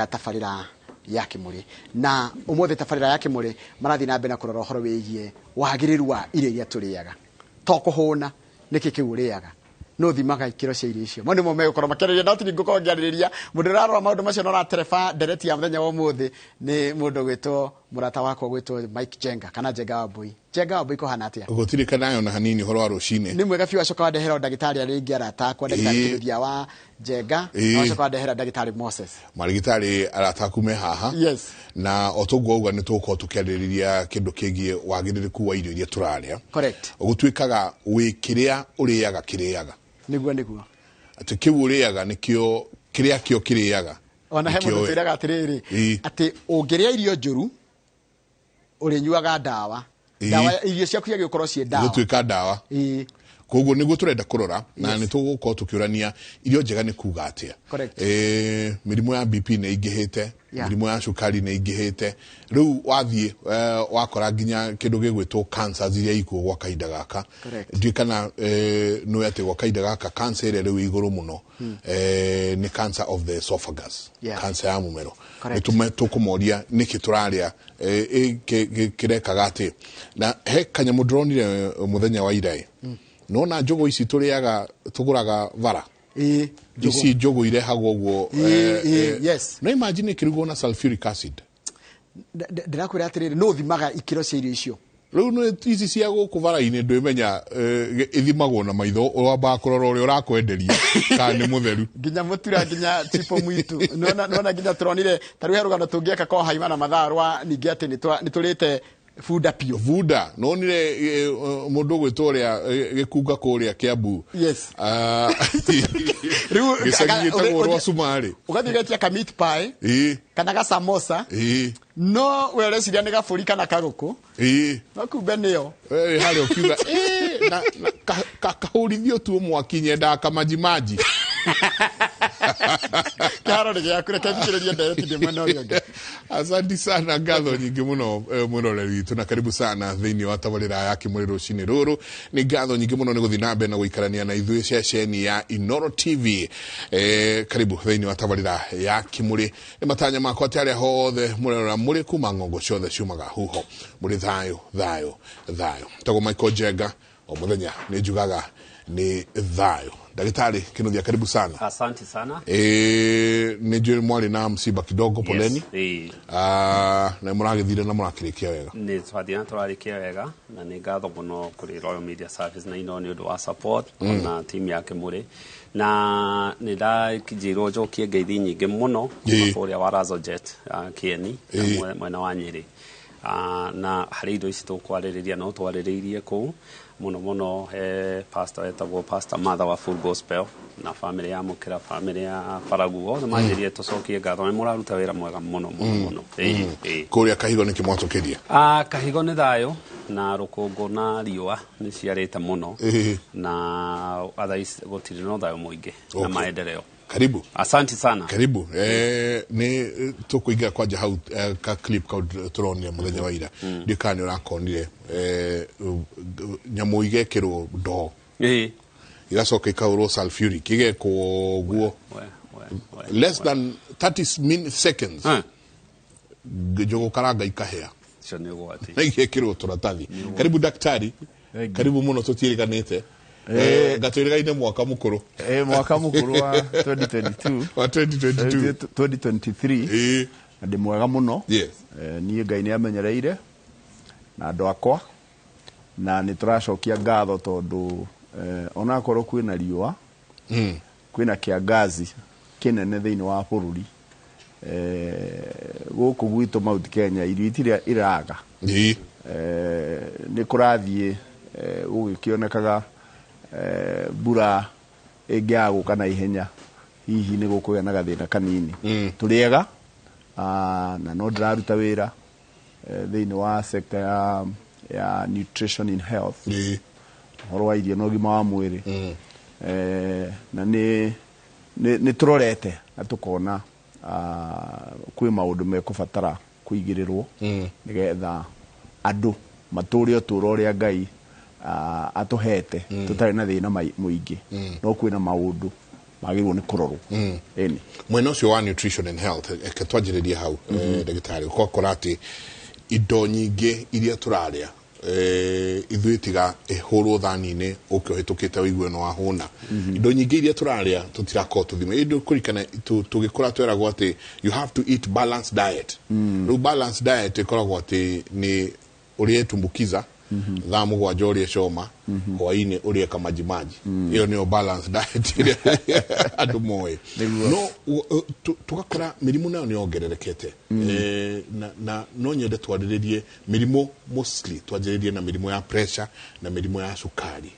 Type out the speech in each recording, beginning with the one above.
Tabarĩra ya Kimuri na umuthi tabarĩra ya Kimuri marathi na mbere na kurora horo wigie wagĩrĩru wa irio iria tũrĩaga to kũhũna nĩkĩ kĩu ũrĩaga no thimaga ikĩro cia irio icio mo nĩmo megũkorwo makĩarĩria ndati ngũkorwo ngĩarĩrĩria mũndũ ũrarora maũndũ macio no ratereba ndereti ya mũthenya wa ũmũthĩ nĩ mũndũ gwĩtwo mũrata wakwa gwĩtwo Mike Jenga kana Jenga Wambui kũhana atĩa ũgũtirika nayo na hanini horo wa rũcinĩ nĩ mwega biũ acoka ndehera ndagĩtarĩ arĩ ingĩarata kwa ndagĩtarĩ kĩrũthia wa Jenga no acoka ndehera ndagĩtarĩ Moses marigitari aratakume haha yes na otogwo uga nĩtũgũkorwo tũkĩarĩrĩria kĩndũ kĩgiĩ wagĩrĩrĩku wa irio iria tũrarĩa correct ũgũtuĩkaga wĩ kĩrĩa ũrĩaga kĩrĩaga nĩguo atĩ kĩu ũrĩaga nĩkĩo kĩrĩa kĩo kĩrĩaga ona he mũndũ twĩraga atĩrĩrĩ atĩ ũngĩrĩa irio njũru ũrĩnyuaga ndawa irio ciaku ciagĩ gũkorwo ciĩ ndawa gũtuĩka ndawa koguo nĩguo tũrenda kũrora na nĩtũgũkorwo tũkĩũrania irio njega nĩ kuuga atĩa mĩrimũ ya BP nĩ ingĩhĩte mĩrimũ ya cukari nĩ ingĩhĩte rĩu wathiĩ wakora nginya kĩndũ gĩgwĩtwo cancers iria ikuo gwa kahinda gaka ndiũ kana nĩ atĩ gwa kahinda gaka cancer ĩrĩa rĩu igũrũ mũno nĩ cancer of the esophagus cancer ya mũmero nĩtũkũmoria nĩkĩ tũrarĩa kĩrekaga atĩ na he kanyamũ ndĩronire mũthenya wa ira nona njogo ici tũrĩaga tũgũraga vara ici njogo irehagwo ũguo yes no imagine kĩrugwo na sulfuric acid ndĩrakwĩra atĩrĩrĩ no thimaga ikĩro cia irio icio rĩu nĩ ici cia gũkũ vara-inĩ ndwĩmenya ithimagwo na maitho wambaga kũrora ũrĩa ũrakwenderia kana nĩ mũtheru nginya mũtura nginya chipo mwitu nona nginya turonire tarĩu herũgano tũngĩaka kwa haima na mathaa rwa ningĩ atĩ nĩtũrĩte Fuda pio. Fuda. Nonire mũndũ gwĩtwo ũrĩa gĩkunga kũrĩa Kiambu. Yes. Rĩu gĩcagi rwa Sumari. Ũgathiĩ ka meat pie. Kana ga samosa. No wĩreciria nĩ gabũri kana karũkũ. No kumbe nĩyo. Harĩa ũkiuga na kahũrithio tu mwaki nyenda kamajimaji. Karo nĩ gĩakũreka thikĩrĩria ndereti ndĩ mwena ũrĩa ũngĩ. Asante sana ngatho nyingĩ mũno mũroreri witũ na karibu sana thĩinĩ wa tabarĩra ya Kimuri rũcinĩ rũrũ nĩ ngatho nyingĩ mũno nĩ gũthiĩ na mbere na gũikarania na ithuĩ ceceni ya Inoro TV karibu thĩinĩ wa tabarĩra ya Kimuri nĩ matanya makwa atĩ arĩa hothe mũrerora mũrĩ kuma ng'ongo ciothe ciumaga huho mũrĩ thayũ tagwo Michael Jenga o mũthenya nĩ njugaga nĩ thayũ Daktari Kinuthia karibu sana. Asante sana. Nijue mwali na msiba kidogo poleni. Na muragithire na murakirikia wega. Ni twathina turarikia wega na ni ngatho muno kuri Royal Media Service na ino ni undu wa support na team ya Kimuri. Na ni da kijiro jokie ngeithi nyingi muno kuria wa Razojet Kieni mwena wa Nyeri. Na hari indo ici tukwarĩrĩria no twarĩrĩirie kuu muno pastor etagwo pastor mother wa Full Gospel na family ya mukira family ya Paraguo na majirie tucokie ngatho ni muraruta wĩra mwega muno kuria kahigo niki mwatukiria kahigo ni thayo na rukungu na riua ni ciarite muno na otherwise gutiri no thayo muingi na maendeleo. Karibu. Asante sana. Karibu. Ni tukuingia kwaja hau ka clip ka turonire muthenya wa ira. Ndikani urakonire nyamu igekirwo ndo. Igacoka ikaurwo sulfuric igekwo guo. Less than 30 seconds. Jogo karanga ikahea. Chone gwati. Na igekirwo turatathi. Karibu daktari. Karibu muno tutiriganite. Gatwirigaine mwaka mukuru mwaka mukuru wa 2022 wa 2023 ndi mwega muno niĩ Ngai nĩ amenyereire na andũ akwa na nĩ tũracokia ngatho tondũ ona korwo kwĩna riũa kwĩna kiangazi kinene thĩinĩ wa bũrũri gũkũ gwitũ Mount Kenya irio itirĩ iraga nĩ kũrathiĩ gũgĩkĩonekaga bura ĩngĩaguka na ihenya hihi nĩ gũkũgĩa na gathĩna kanini tũrĩega na no ndĩraruta wĩra thĩinĩ wa sector ya nutrition in health ũhoro wa irio na ũgima wa mwĩrĩ na nĩ tũrorete na tũkona kwĩ maũndũ mekũbatara kũigĩrĩrwo nĩgetha andũ matũũre ũtũũro ũrĩa Ngai atuhete tutari na thina muingi no kwina maundu magĩrĩirwo nĩ kũrorwo eni mwena ũcio wa nutrition and health eke twanjĩrĩrie hau ndagĩtarĩ ũkora atĩ indo nyingĩ iria tũrarĩa ithuĩ tiga ihũrwo thani-inĩ ũkĩhĩtũkĩte wĩigue no wahũna indo nyingĩ iria tũrarĩa tũtirakorwo tũthime indo kũrikana tũgĩkũra tweragwo atĩ you have to eat balanced diet rĩu balanced diet ĩkoragwo atĩ nĩ ũrĩa tumbukiza thaa mũgwanja ũrĩa coma hwainĩ ũrĩa kamajimaji ĩyo nĩyo balanced diet ĩrĩa andũ moĩ no tũgakora mĩrimũ nayo nĩyongererekete na no nyende twarĩrĩrie mĩrimũ mostly twanjĩrĩrie na mĩrimũ ya pressure na mĩrimũ ya cukari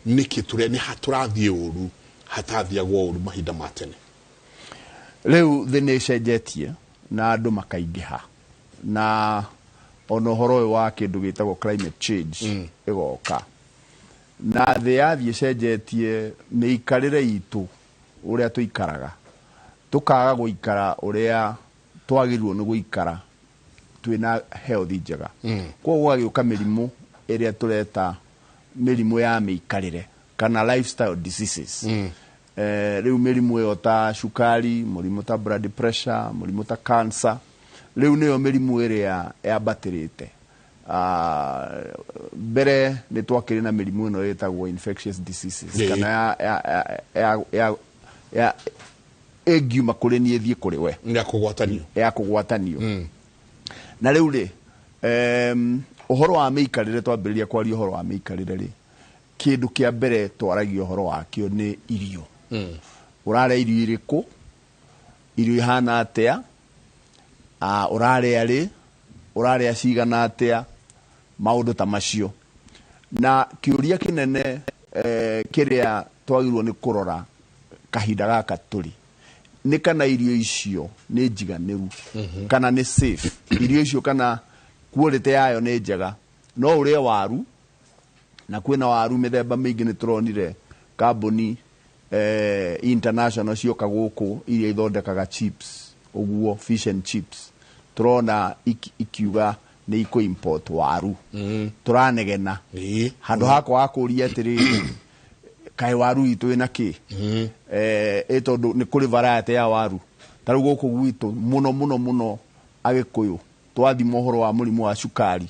nĩkĩ nĩ hatũrathiĩ ũru hatathiagwo ũru mahinda ma tene rĩu thĩ nĩ ĩcenjetie na andũ makaingĩha na ono horo ũyũ wa kĩndũ gĩtagwo climate change ĩgoka na thĩ yathiĩ cenjetie mĩikarĩre itũ ũrĩa tũikaraga tũkaga gũikara ũrĩa twagĩrĩirwo nĩ gũikara twĩna health njega koguo gũgĩũka mĩrimũ ĩrĩa tũreta mĩrimũ ya mĩikarĩre kana lifestyle diseases rĩu mĩrimũ ĩyo ta cukari mũrimũ ta blood pressure mũrimũ ta cancer rĩu nĩyo mĩrimũ ĩrĩa yambatĩrĩte mbere nĩ twakĩrĩ na mĩrimũ ĩno ĩtagwo infectious diseases kana ya ĩngiuma kũrĩ niĩ thiĩ kũrĩ we ya kũgwatanio na rĩu rĩ ũhoro wa mĩikarĩre twambĩrĩria kwaria ũhoro wa mĩikarĩre rĩ kĩndũ kĩa mbere twaragia ũhoro wakĩo nĩ irio ũrarĩa irio irĩkũ irio ihana atĩa ũrarĩa rĩ ũrarĩa cigana atĩa maũndũ ta macio na kĩũria kĩnene kĩrĩa twagĩrĩirwo nĩ kũrora kahinda gaka tũrĩ nĩ kana irio icio nĩ njiganĩru kana nĩ safe irio icio kana quality yayo nĩ njega no ũrĩa waru na kwĩna waru mĩthemba mĩingĩ nĩ tũronire kambuni international cioka gũkũ iria ithondekaga chips ũguo fish and chips turona ikiuga nĩ iko import waru turanegena handũ hakwa akũria atĩrĩrĩ kaĩ waru itũ ĩna kĩ tondũ nĩ kũrĩ variety ya waru ta rĩu gũkũ gwitũ mũno agĩkũyũ twathima ũhoro wa mũrimũ wa cukari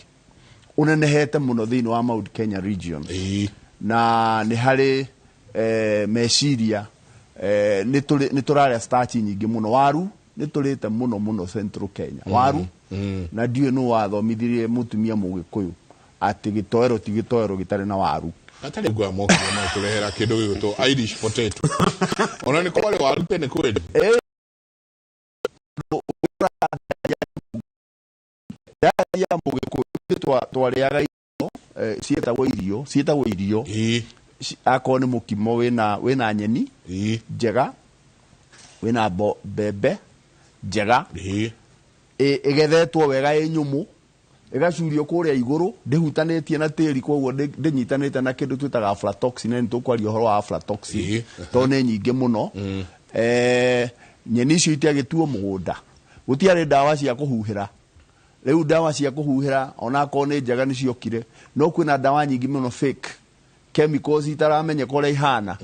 ũnenehete mũno thĩinĩ wa Mount Kenya region na nĩ harĩ meciria nĩ tũrarĩa starch nyingĩ mũno waru nĩ tũrĩte mũno Central Kenya waru na ndiũĩ nũ wathomithirie mũtumia mũgĩkũyũ atĩ gĩtoero ti gĩtoero gĩtarĩ na waru atarĩ ngwa mokio no tũrehera kĩndũ gĩgũtwo Irish potato ona nĩ kwarĩ waru tene kweli ya mũgĩkũyũ twarĩaga irio ciĩtagwo irio akorwo nĩ mũkimo wĩna nyeni njega wĩna mbembe njega ĩgethetwo wega ĩ nyũmũ ĩgacurio kũrĩa igũrũ ndĩhutanĩtie na tĩri koguo ndĩnyitanĩte na kĩndũ twĩtaga aflatoxin nĩ tũkwaria ũhoro wa aflatoxin tondũ nĩ nyingĩ mũno nyeni icio itiagĩtuo mũgũnda gũtiarĩ ndawa cia kũhuhĩra rĩu ndawa cia kũhuhĩra onakorwo nĩ njega nĩ ciokire no kwĩna ndawa nyingĩ mũno fake chemicals itaramenyeka ũrĩa ihana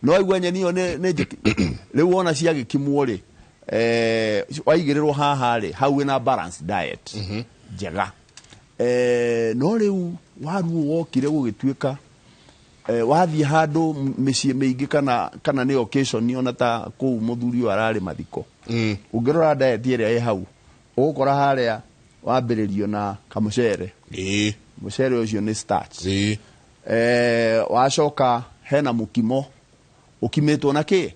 no aigua nyeni ĩyo nĩ njĩki rĩu wona ciagĩkimwo rĩ waigĩrĩrwo haha rĩ hau wĩna balanced diet njega no rĩu waru wokire gũgĩtuĩka wathiĩ handũ mĩciĩ mĩingĩ kana nĩ occasion ona ta kũu mũthuri ũyũ ararĩ mathiko ũngĩrora diet ĩrĩa ĩ hau ũgũkora harĩa wambĩrĩrio na kamũcere mũcere ũcio nĩ starch wacoka hena mũkimo ũkimĩtwo na kĩ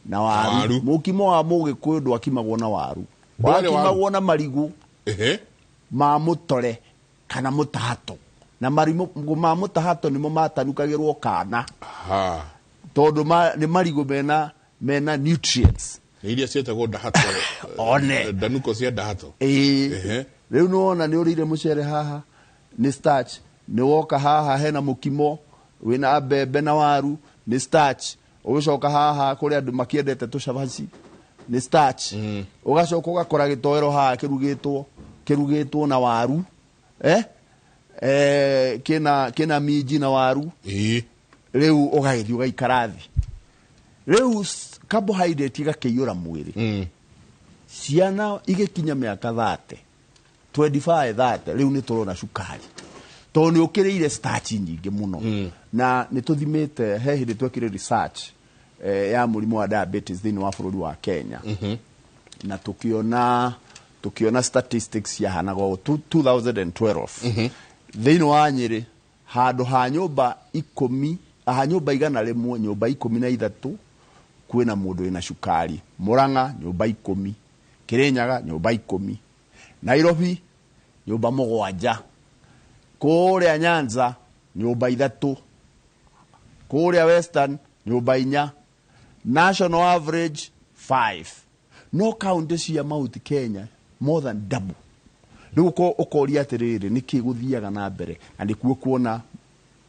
na waru mũkimo wa mũgĩkũyũ ndwakimagwo na waru wakimagwo na marigũ ma mũtore kana mũtahato na marigũ ma mũtahato nĩmo matanukagĩrwo kana tondũ nĩ marigũ mena nutrients iria cietagwo ndahato ndanuko cia ndahato rĩu nĩwona nĩ ũrĩire mũcere haha nĩ starch nĩ woka haha hena mũkimo wĩna mbembe na waru nĩ starch ũgĩcoka haha kũrĩ andũ makĩendete tũcabaci nĩ starch ũgacoka ũgakora gĩtoero haha kĩrugĩtwo na waru kĩna minji na waru rĩu ũgagĩthiĩ ũgaikara thĩ rĩu carbohydrate igakĩiyũra mwĩrĩ ciana igĩkinya mĩaka 30 25 30 rĩu nĩ tũrona cukari tondũ nĩ ũkĩrĩire starch nyingĩ mũno na nĩ tũthimĩte he hĩndĩ twekire research ya mũrimũ wa diabetes thĩinĩ wa bũrũri wa Kenya na tukiona statistics ya hanaga 2012 thĩinĩ wa Nyĩrĩ handũ ha nyũmba 10 nyũmba 100 nyũmba 13 kwĩna mũndũ wĩna cukari. Murang'a nyũmba 10, Kirinyaga nyũmba 10, Nairobi nyũmba 7, kũrĩa Nyanza nyũmba 3, kũrĩa Western nyũmba 4, national average 5. No county cia Mount Kenya more than double. Rĩu ũkoria atĩrĩrĩ nĩkĩ gũthiaga na mbere na nĩkuo kuona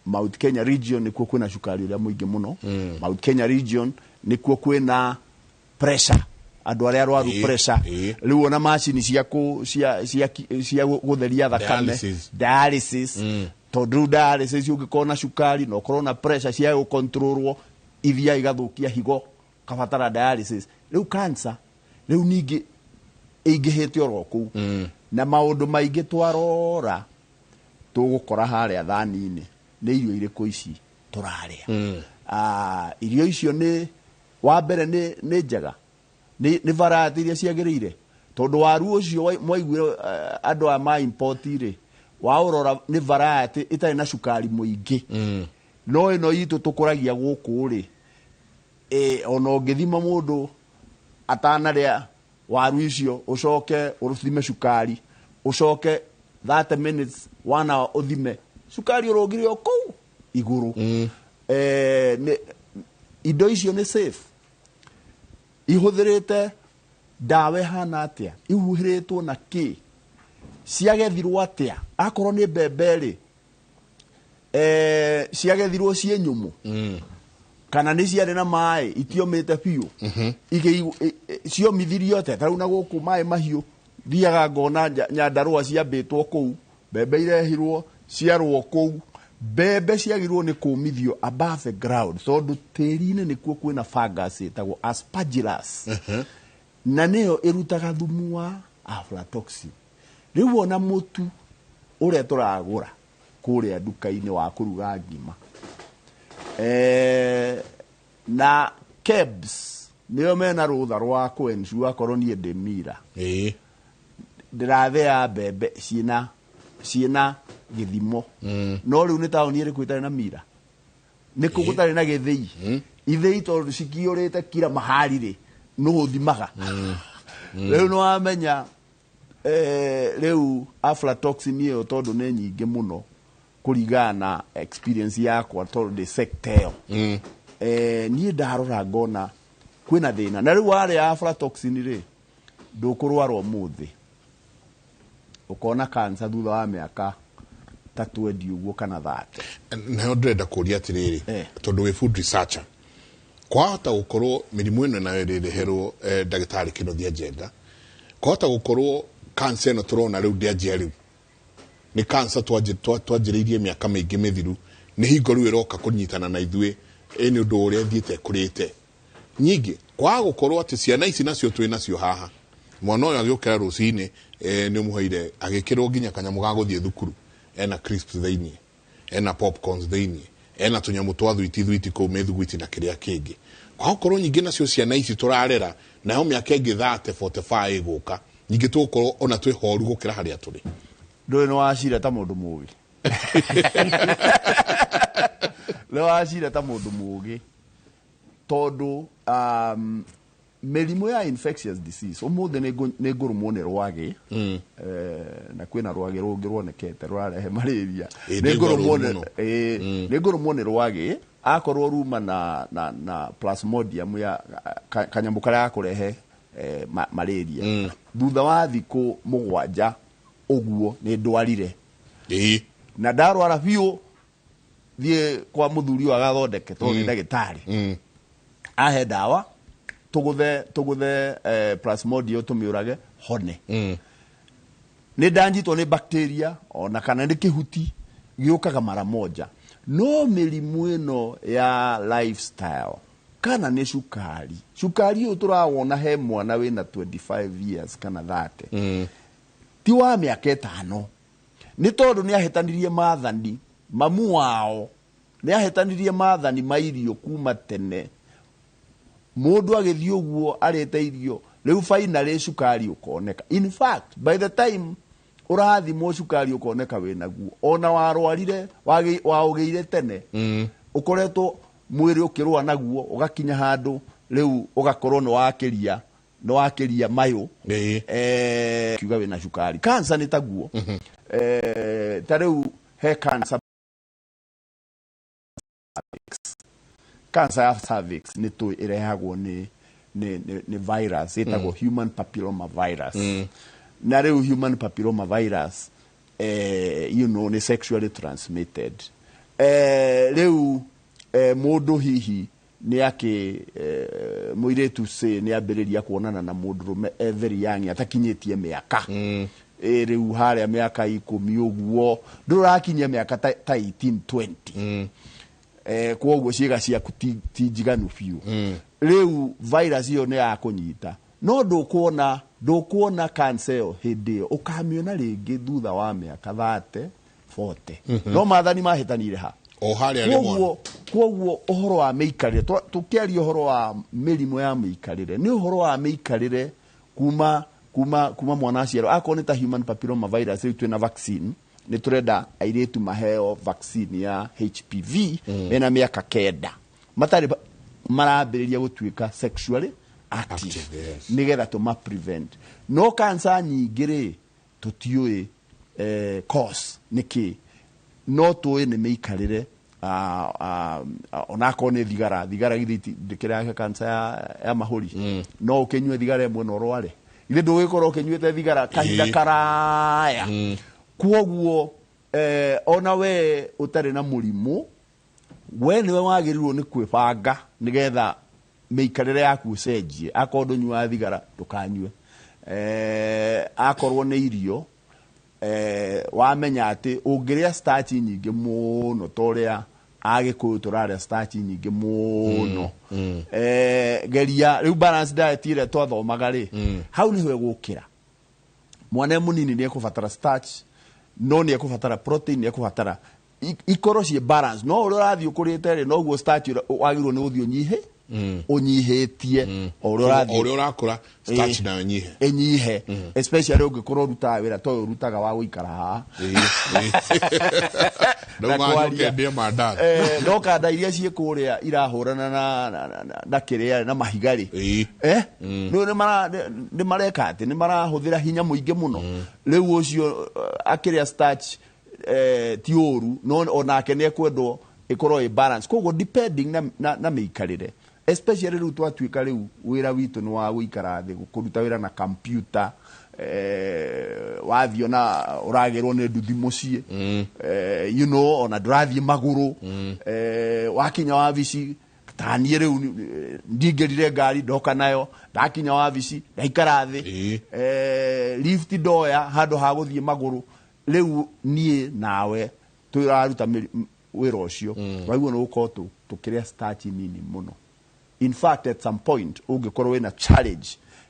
Mount Kenya region nĩkuo kwĩna cukari ũrĩa mũingĩ mũno. Mount Kenya region nĩkuo kwĩna pressure, andũ arĩa arwaru pressure. Rĩu ona macini cia gũtheria thakame dialysis tondũ dialysis ũngĩkorwo na cukari na ũkorwo na pressure cia gũcontrolwo ithia igathũkia higo kabatara dialysis. Rĩu cancer rĩu ningĩ ĩingĩhĩte oro kũu na maũndũ maingĩ twarora tũgũkora harĩa thani-inĩ nĩ irio irĩkũ ici tũrarĩa. Irio icio nĩ wa mbere nĩ njega nĩ variety iria ciagĩrĩire tondũ waru ũcio mwaiguire andũ a ma import rĩ waũrora nĩ variety itarĩ na cukari mũingĩ no ĩno itũ tũkũragia gũkũ rĩ ona ũngĩthima mũndũ atanarĩa waru icio ucoke uruthime cukari ucoke 30 minutes 1 hour uthime cukari urogire okou iguru. Indo icio nĩ safe ihuthirite dawa hana atia ihuhiritwo na ki ciagethirwo atia akorwo ni mbembe ri ciagethirwo cie nyumu kana nĩ ciarĩ na maĩ itiomĩte biũ ciomithirio te tarau na gũkũ maĩ mahiũ thiaga ngona Nyandarua ciambĩtwo kũu mbembe irehirwo ciarwo kũu mbembe ciagirwo nĩ kũmithio above the ground tondũ tĩri-inĩ nĩkuo kwĩna fungus ĩtagwo aspergillus na nĩyo ĩrutaga thumu wa aflatoxin. Rĩu ona mũtu ũrĩa tũragũra kũrĩa nduka-inĩ wa kũruga ngima na kebs nĩyo mena rũtha rwa kwensu akorwo niĩ ndĩmira ndĩrathĩa mbembe ciĩna gĩthimo no rĩu nĩ taũni ĩrĩkũ ĩtarĩ na mira nĩkũ gũtarĩ na gĩthĩi ithĩi tondũ cikĩũrĩte kira mahari rĩ nũ thimaga rĩu nĩ wamenya rĩu aflatoxin ĩyo tondũ nĩ nyingĩ mũno kũringana na experience yakwa tondũ ndĩ sector ĩyo niĩ ndarora ngona kwĩna thĩna na rĩu warĩa aflatoxin rĩ ndũkũrwara ũmũthĩ ukona cancer thutha wa mĩaka 20 uguo kana 30. Na ndĩrenda kũria atĩrĩrĩ tondũ wĩ food researcher kwahota gũkorwo mĩrimũ ĩno nayo ĩreherwo ndagĩtarĩ Kĩnothia Njenga kwahota gũkorwo cancer ĩno tũrona rĩu ndĩanjia rĩu nĩ cancer twanjĩrĩirie mĩaka mĩingĩ mĩthiru nĩ hingo rĩu ĩroka kũnyitana na ithuĩ nĩ ũndũ ũrĩa thiĩte kũrĩte nyingĩ kwa gũkorwo atĩ ciana ici nacio twĩ nacio haha mwana ũyũ agĩũkĩra rũcinĩ nĩ ũmũheire agĩkĩrwo nginya kanyamũ ga gũthiĩ thukuru ena crisps thĩinĩ ena popcorns thĩinĩ ena tũnyamũ twa thwiti kũu mĩthugwiti na kĩrĩa kĩngĩ kwa gũkorwo nyingĩ nacio ciana ici tũrarera nayo mĩaka ĩngĩ 30 45 ĩgũka nyingĩ tũgũkorwo ona twĩ horu gũkĩra harĩa tũrĩ. Ndũĩ nĩ wacira ta mũndũ mũũgĩ nĩ wacira ta mũndũ mũũgĩ tondũ mĩrimũ ya infectious disease ũmũthĩ nĩ ngũrũmwo nĩ rwagĩ na kwĩna rwagĩ rũngĩ rwonekete rũrarehe malaria nĩ ngũrũmwo nĩ rwagĩ akorwo ruma na plasmodium ya kanyamũ karĩa kũrehe malaria thutha wa thikũ 7 ũguo nĩ ndwarire na ndarwara biũ thiĩ kwa mũthuri wa gathondeke tondũ nĩ ndagĩtarĩ ahe ndawa tũgũthe plasmodium tũmĩũrage hone nĩ ndanjitwo nĩ bacteria ona kana nĩ kĩhuti gĩũkaga mara moja no mĩrimũ ĩno ya lifestyle kana nĩ cukari. Cukari ũyũ tũrawona he mwana wĩna 25 years kana 30 ti wa mĩaka 5 nĩ tondũ nĩ ahĩtanirie maathani mamu wao nĩ ahĩtanirie maathani ma irio kuma tene. Mũndũ agĩthiĩ ũguo arĩte irio rĩu finally cukari ũkoneka. In fact by the time ũrathimwo cukari ũkoneka wĩnaguo ona warwarire waũgĩire tene ũkoretwo mwĩrĩ ũkĩrũa naguo ũgakinya handũ rĩu ũgakorwo nĩ wakĩria mayũ kiuga wĩna cukari. Cancer nĩ taguo ta rĩu he cancer ya cervix nĩ ĩrehagwo nĩ virus ĩtagwo human papilloma virus. Na rĩu human papilloma virus nĩ sexually transmitted. Rĩu mũndũ hihi mũirĩtu nĩ ambĩrĩria kuonana na mũndũrũme very young atakinyĩtie mĩaka rĩu harĩa mĩaka 10 ũguo ndũrakinyia mĩaka ta 18-20 kwoguo ciĩga ciaku ti njiganu biũ. Rĩu virus ĩyo nĩ yakũnyita no ndũkuona cancer ĩyo hĩndĩ ĩyo ũkamĩona rĩngĩ thutha wa mĩaka 30-40 no maathani mahĩtanire ha kwoguo ũhoro wa mĩikarĩre tũkĩaria ũhoro wa mĩrimũ ya mĩikarĩre nĩ ũhoro wa mĩikarĩre kuma mwana aciarwo akorwo nĩ ta human papilloma virus rĩu twĩna vaccine nĩ tũrenda airĩtu maheo vaccine ya HPV mena mĩaka 9 matarĩ marambĩrĩria gũtuĩka sexually active nĩgetha tũma prevent. No cancer nyingĩ rĩ tũtiũĩ cause nĩkĩ no tũĩ nĩ mĩikarĩre onakorwo nĩ thigara ndĩkĩrehaga cancer ya mahũri no ũkĩnyue thigara ĩmwe na ũrware ithe ndũgĩkorwo ũkĩnyuĩte thigara kahinda karaya. Kwoguo ona we ũtarĩ na mũrimũ we nĩwe wagĩrĩirwo nĩ kwĩbanga nĩgetha mĩikarĩre yaku ũcenjie. Akorwo ndũnyuaga thigara ndũkanyue, akorwo nĩ irio wamenya atĩ ũngĩrĩa starch nyingĩ mũno ta ũrĩa Agĩkũyũ tũrarĩa starch nyingĩ mũno geria rĩu balance diet ĩrĩa twathomaga rĩ hau nĩho egũkĩra. Mwana mũnini nĩ ekũbatara starch no nĩ ekũbatara protein nĩ ekũbatara ikorwo ciĩ balance no ũrĩa ũrathiĩ ũkũrĩte rĩ noguo starch wagĩrĩirwo nĩ gũthiĩ ũnyihĩtie o ũrĩa ũrakũra starch nayo enyihe especially ũngĩkorwo ũrutaga wĩra to ũrutaga wa gũikara haha no kanda iria ciĩ kũrĩa irahũrana na kĩrĩa na mahigari nĩ mareka atĩ nĩ marahũthĩra hinya mũingĩ mũno. Rĩu ũcio akĩrĩa starch ti ũru no onake nĩ ekwendwo ĩkorwo ĩ balance. Koguo depending na mĩikarĩre especially rĩu twatuĩka rĩu wĩra witũ nĩ wa gũikara thĩ kũruta wĩra na computer wathiĩ ona ũragĩrwo nĩ nduthi mũciĩ ona ndũrathiĩ magũrũ wakinya wabici ta niĩ rĩu ndingĩrire ngari ndoka nayo ndakinya wabici ndaikara thĩ lift ndoya handũ ha gũthiĩ magũrũ. Rĩu niĩ nawe tũraruta wĩra ũcio waiguo nĩ gũkorwo tũkĩrĩa starch nini mũno. In fact at some point ũngĩkorwo wĩna challenge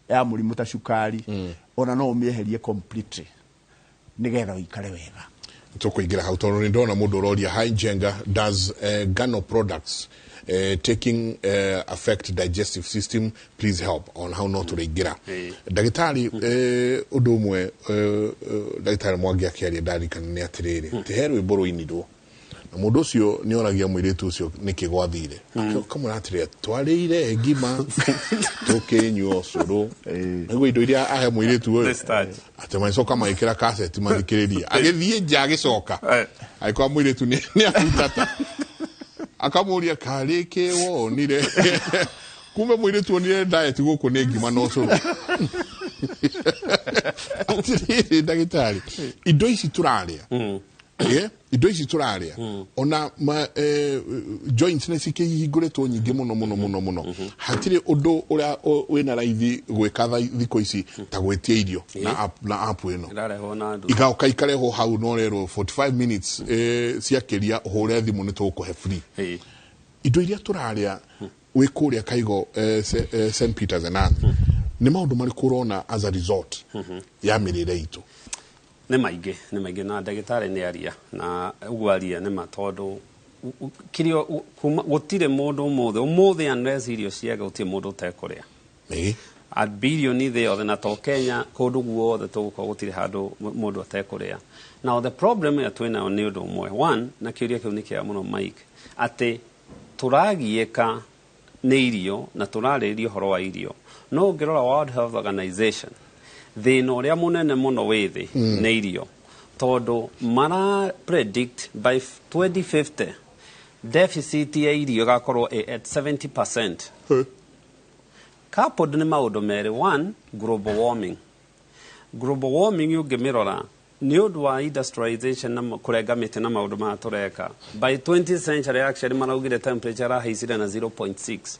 ya mũrimũ ta cukari ona no ũmĩeherie completely nĩgetha ũikare wega. Tũkũingĩra hau tondũ nĩ ndona mũndũ ũroria hi Njenga, does Gano products taking affect digestive system? Please help on how not to regira. Ndagĩtarĩ ũndũ ũmwe ndagĩtarĩ Mwangi akĩaria ndarikana nĩ atĩrĩrĩ tĩherwe mbũrũ-inĩ ndũ na mũndũ ũcio nĩ oragia mũirĩtu ũcio nĩkĩ gwathire akamwĩra atĩrĩrĩ twarĩire ngima tũkĩnyua ũcũrũ nĩguo indo iria ahe mũirĩtu ũyũ atĩ macoka magĩkĩra cassette mathikĩrĩria agĩthiĩ nja agĩcoka agĩkora mũirĩtu nĩ akutata akamũria karĩkĩ wonire kumbe mũirĩtu onire diet gũkũ nĩ ngima na ũcũrũ. Atĩrĩrĩ ndagĩtarĩ indo ici tũrarĩa indo ici tũrarĩa ona joints nĩ cikĩhingũrĩtwo nyingĩ mũno hatirĩ ũndũ ũrĩa wĩna raithi gwĩka thikũ ici ta gwĩtia irio na app ĩno igaũka ikarehwo hau no rerwo 45 minutes ciakĩria ũhũre thimũ nĩ tũgũkũhe free. Indo iria tũrarĩa wĩ kũrĩa Kaigo St Peters and Anne nĩ maũndũ marĩkũ ũrona as a result ya mĩrĩre itũ? Nĩ maingĩ na ndagĩtarĩ nĩ aria na ũguo aria nĩ matondũ kirio gũtirĩ mũndũ ũmũthĩ unless irio ciaga gũtirĩ mũndũ ũtekũrĩa at birioni thĩ yothe na to Kenya kũndũ guothe tũgũkorwo gũtirĩ handũ mũndũ atekũrĩa. Now the problem ya twĩnayo nĩ ũndũ ũmwe, one na kĩũria kĩu nĩ kĩega mũno Mike, atĩ tũragiĩka nĩ irio na tũrarĩrĩria ũhoro wa irio, no ũngĩrora World Health Organization thĩna ũrĩa mũnene mũno wĩ thĩ nĩ irio, tondũ mara predict by 2050 deficit ya irio ĩgakorwo at 70%. Coupled nĩ maũndũ merĩ, one global warming ũngĩmĩrora nĩ ũndũ wa industrialization na kũrenga mĩtĩ na maũndũ maya tũreka, by 20th century actually maraugire temperature rahaicire na 0.6.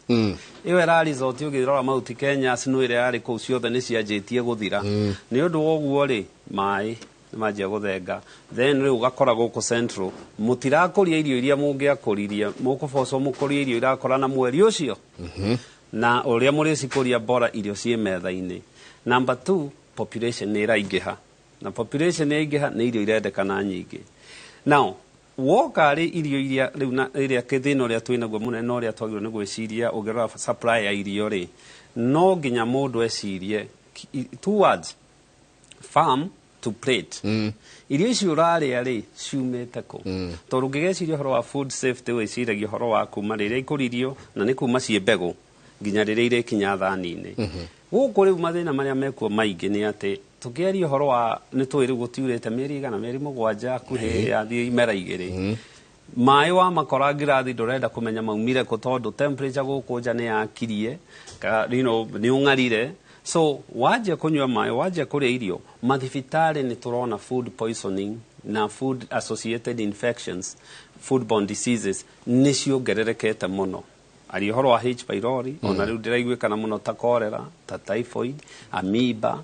Ĩyo ĩra result ũngĩrora Mount Kenya snow ĩrĩa yarĩ kũu ciothe nĩ cianjĩtie gũthira. Nĩ ũndũ wa ũguo rĩ maĩ manjia gũthenga, then rĩu ũgakora gũkũ central mũtirakũria irio iria mũngĩakũririe, mũkũbocwo mũkũrie irio irakora na mweri ũcio na ũrĩa mũrĩcikũria bora irio ciĩ metha-inĩ. Number 2, population nĩ ĩraingĩha, na population nĩ ĩraingĩha nĩ irio irendekana nyingĩ. Now woka rĩ irio iria rĩu na ĩrĩa kĩthĩna ũrĩa twĩnaguo mũnene ũrĩa twagĩrĩirwo nĩ gwĩciria ũngĩrora supply ya irio rĩ, no nginya mũndũ ecirie towards farm to plate. Irio ici ũrarĩa rĩ ciumĩte kũ? Tondũ ũngĩgeciria ũhoro wa food safety wĩciragia ũhoro wa kuma rĩrĩa ikũririo na nĩ kuma ciĩ mbegũ nginya rĩrĩa irĩkinya thani-inĩ. Gũkũ rĩu mathĩna marĩa mekuo maingĩ nĩ atĩ tũkĩaria ũhoro wa nĩ tũĩ rĩu gũtiurĩte mĩeri igana mĩeri mũgwanja kuhĩ yathiĩ imera igĩrĩ, maĩ wa makora ngirathi ndũrenda kũmenya maumire kũ tondũ temperature gũkũ nja nĩ yakirie nĩ ũng'arire. So wajia kunywa maĩ, wajia kũrĩa irio, mathibitarĩ nĩ tũrona food poisoning na food associated infections, foodborne diseases nĩ ciongererekete mũno. Ari ũhoro wa H pylori ona rĩu ndĩraiguĩkana mũno ta cholera, ta typhoid, amoeba,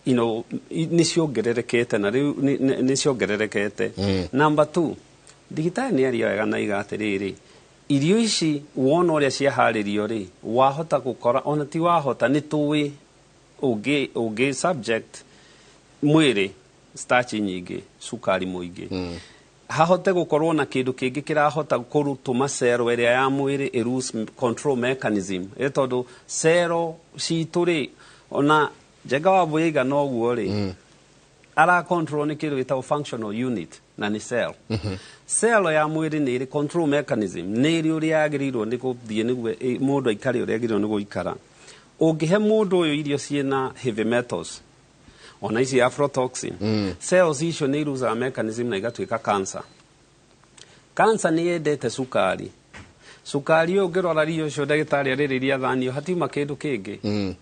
nĩ ciongererekete na rĩu nĩ ciongererekete. Number 2, thibitarĩ nĩ aria wega na iga atĩrĩrĩ, irio ici wona ũrĩa ciaharĩrio rĩ wahota gũkora ona ti wahota nĩ tũĩ ũngĩ subject mwĩrĩ starch nyingĩ, cukari mũingĩ, hahote gũkorwo na kĩndũ kĩngĩ kĩrahota kũrutũma cero ĩrĩa ya mwĩrĩ lose control mechanism, tondũ cero citũ rĩ ona Njenga wa Bũiga noguo rĩ ara control nĩ kĩndũ gĩtagwo functional unit na nĩ cell. Cell ya mwĩrĩ nĩ ĩrĩ control mechanism, nĩ ĩrĩ ũrĩa yagĩrĩirwo nĩ gũthiĩ nĩguo mũndũ aikare ũrĩa yagĩrĩirwo nĩ gũikara. Ũngĩhe mũndũ ũyũ irio ciĩna heavy metals ona ici aflatoxin, cells icio nĩ iruzaga mechanism na igatuĩka cancer. Cancer nĩ yendete cukari. Cukari ũyũ ũngĩrora rio ũcio ndagĩtarĩ arĩrĩria thani hatiuma kĩndũ kĩngĩ.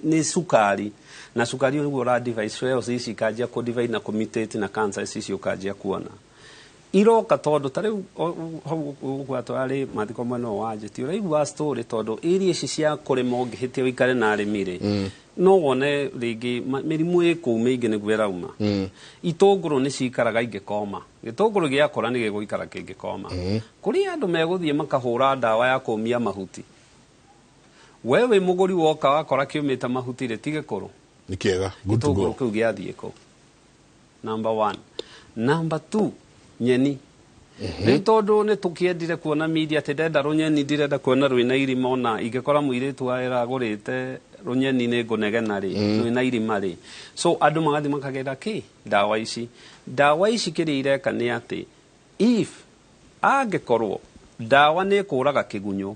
Ni sukari na sukari nĩguo ra divide cells ici kanjia kũ divide na mutate na cancer ici ukanjia kuona iroka tondũ ta rĩu gwatwarĩ mathiko mwena wa njeti ũraigua story tondũ area ici cia kũrĩma ũngĩhĩtia ũikare na arĩmi-rĩ no wone rĩngĩ mĩrimũ ĩkũu mĩingĩ nĩguo ĩrauma. Itũngũrũ nĩ cikaraga ingĩkoma, gĩtũngũrũ gĩakũra nĩ gĩgũikara kĩngĩkoma. Kũrĩ andũ megũthiĩ makahũra ndawa ya kũmia mahuti, wewe mũgũri woka wakora kiumĩte mahuti rĩ tige kũrũ nĩ kĩega gũtũgũrũ kĩu gĩathiĩ kũ. Number 1. Number 2, nyeni. Rĩu tondũ nĩ tũkĩendire kuona media atĩ ndenda rũnyeni ndirenda kuona rwĩna irima, ona ingĩkora mũirĩtu wĩra agũrĩte rũnyeni nĩ ngũnegena rĩ rwĩna irima rĩ. So andũ magathiĩ makagenda kĩ ndawa ici. Ndawa ici kĩrĩa ireka nĩ atĩ if angĩkorwo ndawa nĩ kũraga kĩgunyũ,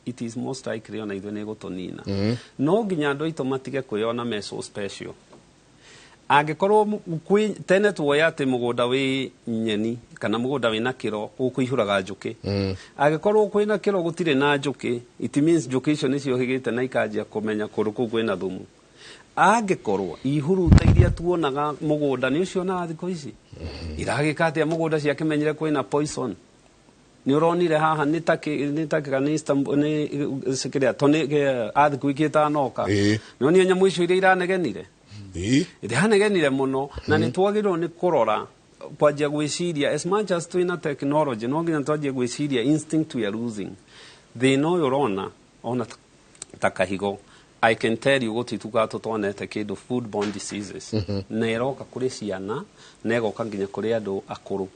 it is most likely ona ithuĩ nĩ gũtũnina. No nginya andũ aitũ matige kwĩona me so special. Angĩkorwo tene tuoya atĩ mũgũnda wĩ nyeni kana mũgũnda wĩna kĩro ũkũihũraga njũkĩ. Angĩkorwo kwĩna kĩro gũtirĩ na njũkĩ, it means njũkĩ icio nĩ ciohĩgĩte na ikanjia kũmenya kũndũ kũu kwĩna thumu. Angĩkorwo ihuruta iria tuonaga mũgũnda nĩ ũcio na thikũ ici iragĩka atĩa mũgũnda ciakĩmenyire kwĩna poison. Nĩ ũronire haha nĩ ta kanista nĩ kĩrĩa tone athikũ ikĩtanoka. Nĩ nyamũ icio iria iranegenire iranegenire mũno, na nĩ twagĩrĩirwo nĩ kũrora kwajia gwiciria as much as twina technology no nginya twajia gwiciria instinct we are losing thina uyu urona ona takahigo I can tell you gutituga tutwanete kindu foodborne diseases na iroka kuri ciana na igoka nginya kuri andu akuru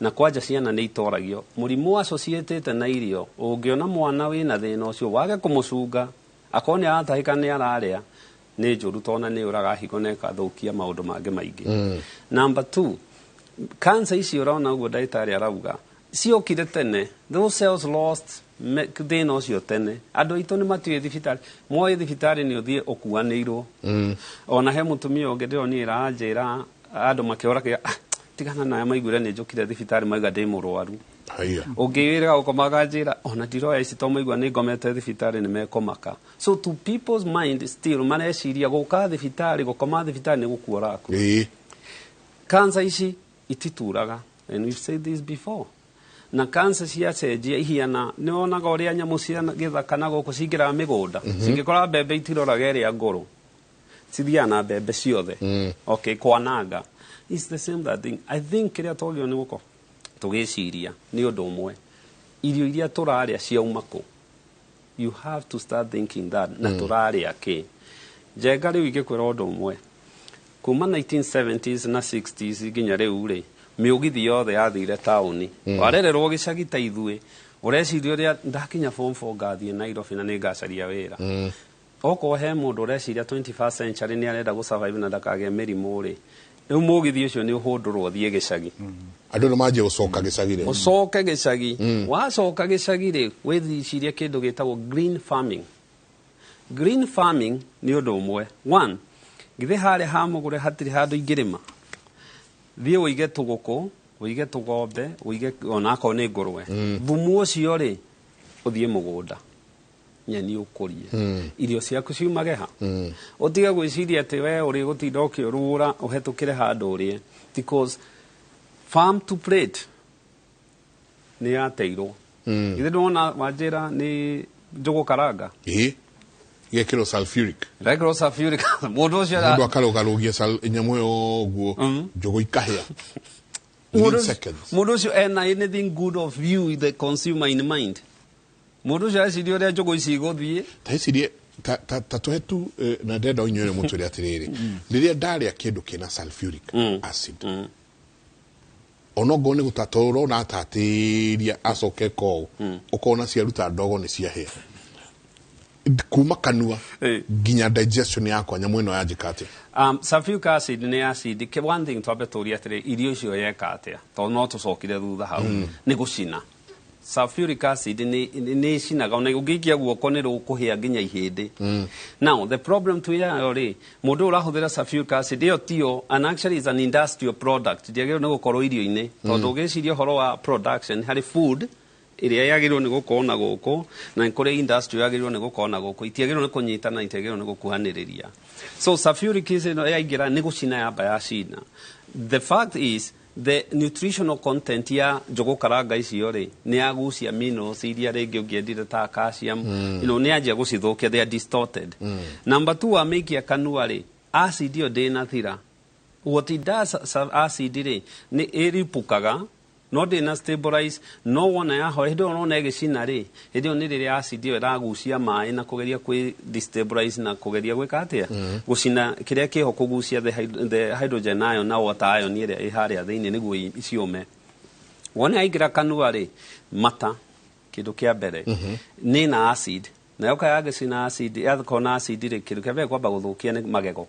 na kwaja ciana ni itoragio murimu associated na irio ungiona mwana wina thina ucio wage kumucunga akoni atahika ni araria ni njuru tona ni uraga higo na ikathukia maundu mangi maingi number 2 cancer ici urona uguo ndagitari arauga ciokire tene those cells lost thina ucio tene andu aitu ni matuĩ thibitari moĩ thibitari ni uthie ukuanĩirwo ona he mutumia ungi ndĩronire aranjĩra andu makĩoraga tigana nayo maiguire ni njũkire thibitari maiga ndĩ mũrwaru ũngĩwĩra ũkomaga njĩra ona ndiroya ici to maigua nĩ ngomete thibitari nĩ mekomaka so to people's mind still mareciria gũka thibitari gũkoma thibitari nĩ gũkua raku cancer ici itituraga and we've said this before na cancer cia cenjia ihiana nĩ wonaga ũrĩa nyamũ cia gĩthaka na gũkũ cingĩraga mĩgũnda cingĩkora mbembe itiroraga ĩrĩa ngũrũ cithiaga na mbembe ciothe okay kwananga it's the same that thing I think kĩrĩa twagĩrĩirwo nĩ gũkorwo tũgĩciria nĩ ũndũ ũmwe irio iria tũrarĩa ciauma kũ you have to start thinking that na tũrarĩa kĩ njenga rĩu ingĩkwĩra ũndũ ũmwe kuma 1970s na 60s nginya rĩu rĩ miugithi yothe yathire tauni warererwo gicagi ta ithuĩ ureciria ũrĩa ndakinya form 4 ngathie Nairobi na nĩ ngacaria wĩra okorwo he mũndũ ureciria 21st century nĩ arenda gũ survive na ndakagĩa mĩrimũ rĩ rĩu mũgithi ũcio nĩ ũhũndũrwo thiĩ gĩcagi andũ nĩ manjie gũcoka gĩcagi rĩ ũcoke gĩcagi wacoka gĩcagi rĩ wĩthicirie kĩndũ gĩtagwo green farming nĩ ũndũ ũmwe one githĩ harĩa ha mũgũre hatirĩ handũ ingĩrĩma thiĩ ũige tũgũkũ ũige tũgombe ũige onako nĩ ngũrwe thumu ũcio rĩ ũthiĩ mũgũnda nyeni ũkũrie irio ciaku ciumage ha ũtige gwĩciria atĩ we ũrĩ gũtinda ũkĩũrũra ũhetũkĩre handũ ũrĩe because farm to plate nĩ yateirwo githĩ ndĩrona wanjĩra nĩ njũgũ karanga gekĩrwo sulfuric mũndũ ũcio mũndũ akarũgarũgia nyamũ ĩyo ũguo njũgũ ikahĩa mũndũ ũcio ena anything good of you the consumer in mind mũndũ ũcio areciria ũrĩa njũgũ ici igũthiĩ taicirie ta tũhe tu na ndenda ũnyuĩre mũtũrĩ atĩrĩrĩ rĩrĩa ndarĩa kĩndũ kĩna sulfuric acid onogo nĩ gũtatũrwo na atatĩria acoke koo ũkona ciaruta ndogo nĩ ciahĩa kuma kanua nginya digestion yakwa nyamũ ĩno yanjĩka atĩa sulfuric acid nĩ acid one thing twambe tũrie atĩrĩ irio icio yeka atĩa tondũ no tũcokire thutha hau nĩ gũcina sulfuric acid nĩ cinaga ona ũngĩikia guoko nĩ rũkũhĩa nginya ihĩndĩ now the problem twĩyayo rĩ mũndũ ũrahũthĩra sulfuric acid ĩyo tio and actually is an industrial product ndiagĩrĩirwo nĩ gũkorwo irio-inĩ tondũ ũgĩciria ũhoro wa production harĩ food ĩrĩa yagĩrĩirwo nĩ gũkorwo na gũkũ na kũrĩa industry yagĩrĩirwo nĩ gũkorwo na gũkũ itiagĩrĩirwo nĩ kũnyitana itiagĩrĩirwo nĩ gũkuhanĩrĩria so sulfuric acid yaingĩra nĩ gũcina yamba yacina the fact is the nutritional content ya njũgũ karanga icio rĩ nĩ yagucia minerals iria rĩngĩ ũngĩendire ta calcium nĩ yanjia gũcithũkia they are distorted number 2 wamĩikia kanua rĩ acid ĩyo ndĩnathira what it does acid rĩ nĩ ĩripukaga no ndĩna stabilize no wona yaho hĩndĩ ĩyo ũrona ĩgĩcina rĩ hĩndĩ ĩyo nĩ rĩrĩa acid ĩyo ĩragucia maĩ na kũgeria kwĩ destabilize na kũgeria gwĩka atĩa gũcina kĩrĩa kĩho kũgucia the hydrogen ion na water ion ĩrĩa ĩ harĩa thĩinĩ nĩguo ciũme wona yaingĩra kanua rĩ mata kĩndũ kĩa mbere nĩ na acid na yoka yagĩcina acid yakorwo na acid rĩ kĩndũ kĩa mbere kwamba gũthũkia nĩ magego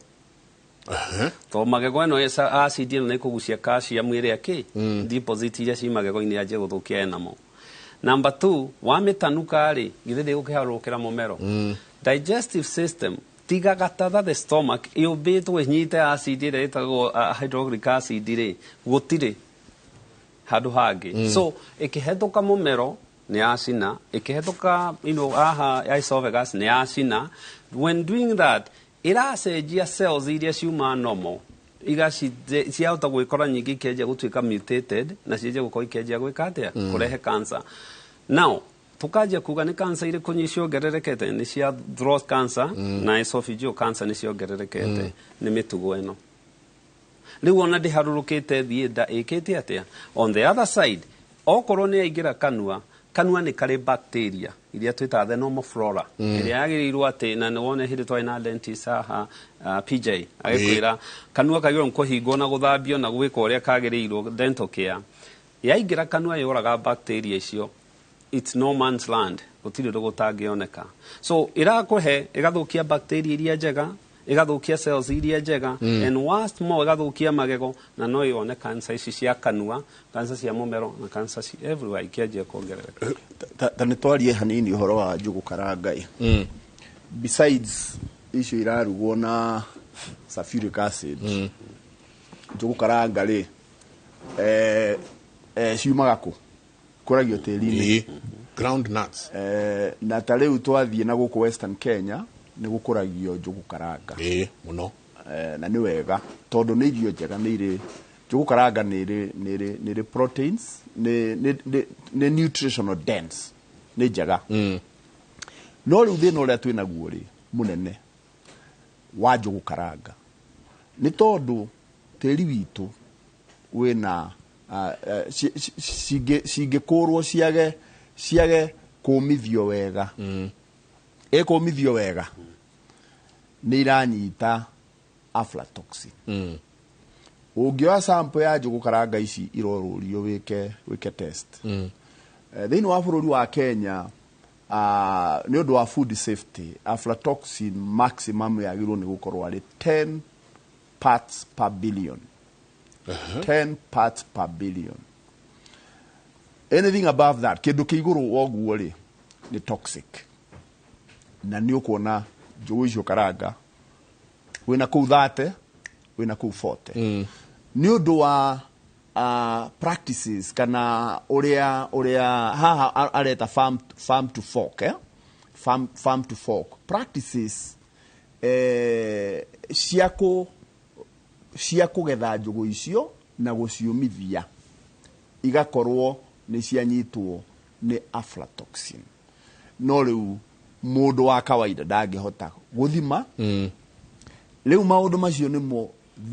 to magego ĩno acid ĩno nĩ kũgucia calcium ĩrĩa deposit iria ci magego-inĩ yanjie gũthũkia enamo number 2 wamĩtanuka rĩ githĩ ndĩgũkĩharũrũkĩra mũmero digestive system tiga gatatha the stomach yũmbĩtwo ĩnyite acid ĩrĩa ĩtagwo hydrochloric acid rĩ gũtirĩ handũ hangĩ so ĩkĩhetũka mũmero nĩ yacina ĩkĩhetũka aha esophagus nĩ yacina when doing that iracenjia cells iria ciuma normal ciahota gwĩkora nyingĩ ikenjia gũtuĩka mutated na cienjia gũkorwo ikenjia gwĩka atĩa kũrehe cancer now tukanjia kuga nĩ cancer irĩkũ nyi ciongererekete nĩ cia throat cancer na esophageal cancer nĩ ciongererekete nĩ mĩtugo ĩno riu ona ndiharurukite thienda ikite atia on the other side okorwo ni aingira kanua nĩ kari bacteria iria twita the normal flora iria yagirirwo ati na wone hindi twai na dentist haha PJ agikwira kanua kagirwo kuhingwo na guthambio na gwika uria kagirirwo dental care yaingira kanua yoraga bacteria icio it's no man's land gutiri rugutangioneka so irakuhe igathukia bacteria iria njega igathukia cells iria njega and worst more igathukia magego na no yone cancer ici cia kanua cancer cia mumero na cancer everywhere ikianjia kuongerereka ta twarie hanini uhoro wa njugu karanga besides icio irarugwo na sulfuric acid njugu karanga ciumaga ku kuragio tĩri-inĩ ground nuts na ta rĩu twathie na gũkũ Western Kenya nĩ gũkũragio njugu karanga muno na nĩ wega tondũ nĩ irio njega nĩ irĩ njugu karanga nĩ irĩ proteins nĩ nutritional dense nĩ njega no rĩu thĩna ũrĩa twĩ naguo rĩ mũnene wa njugu karanga nĩ tondũ tĩri witũ wĩna cingĩkũrwo ciage kũmithio wega kũmithio wega nĩ iranyita aflatoxin ũngĩoya sample ya njugu karanga ici irorũrio wĩke test thĩinĩ wa bũrũri wa Kenya nĩ ũndũ wa food safety aflatoxin maximum yagĩrĩirwo nĩ gũkorwo arĩ 10 parts per billion 10 parts per billion anything above that kĩndũ kĩigũrũ woguo rĩ nĩ toxic na nĩ ũkuona njugu icio karanga wĩna kũu 30 wĩna kũu 40 nĩ ũndũ wa practices kana ũrĩa haha areta farm to fork farm to fork practices cia kũgetha njugu icio na gũciũmithia igakorwo nĩ cianyitwo nĩ aflatoxin no rĩu mũndũ wa kawaida ndangĩhota gũthima rĩu maũndũ macio nĩmo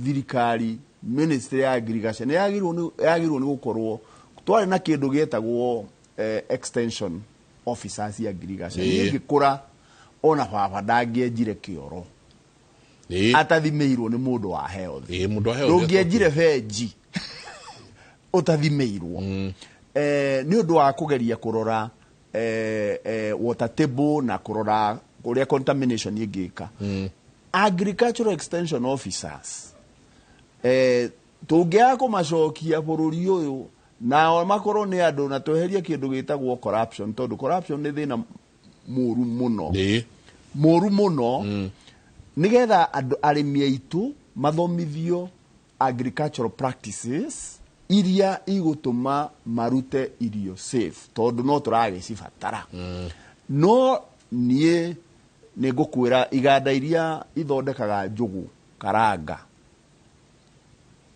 thirikari ministry ya agriculture yagĩrĩirwo nĩ gũkorwo twarĩ na kĩndũ gĩetagwo extension officers ya agriculture ingĩkũra ona baba ndangĩenjire kĩoro atathimĩirwo nĩ mũndũ wa health ndũngĩenjire benji ũtathimĩirwo nĩ ũndũ wa kũgeria kũrora water table na kũrora ũrĩa contamination ĩngĩka agricultural extension officers tũngĩaga kũmacokia bũrũri ũyũ na makorwo nĩ andũ na tweherie kĩndũ gĩtagwo corruption tondũ corruption nĩ thĩna mũru mũno nĩgetha andũ arĩmi aitũ mathomithio agricultural practices iria igũtũma marute irio safe tondũ no tũragĩcibatara no niĩ nĩ ngũkwĩra iganda iria ithondekaga njugu karanga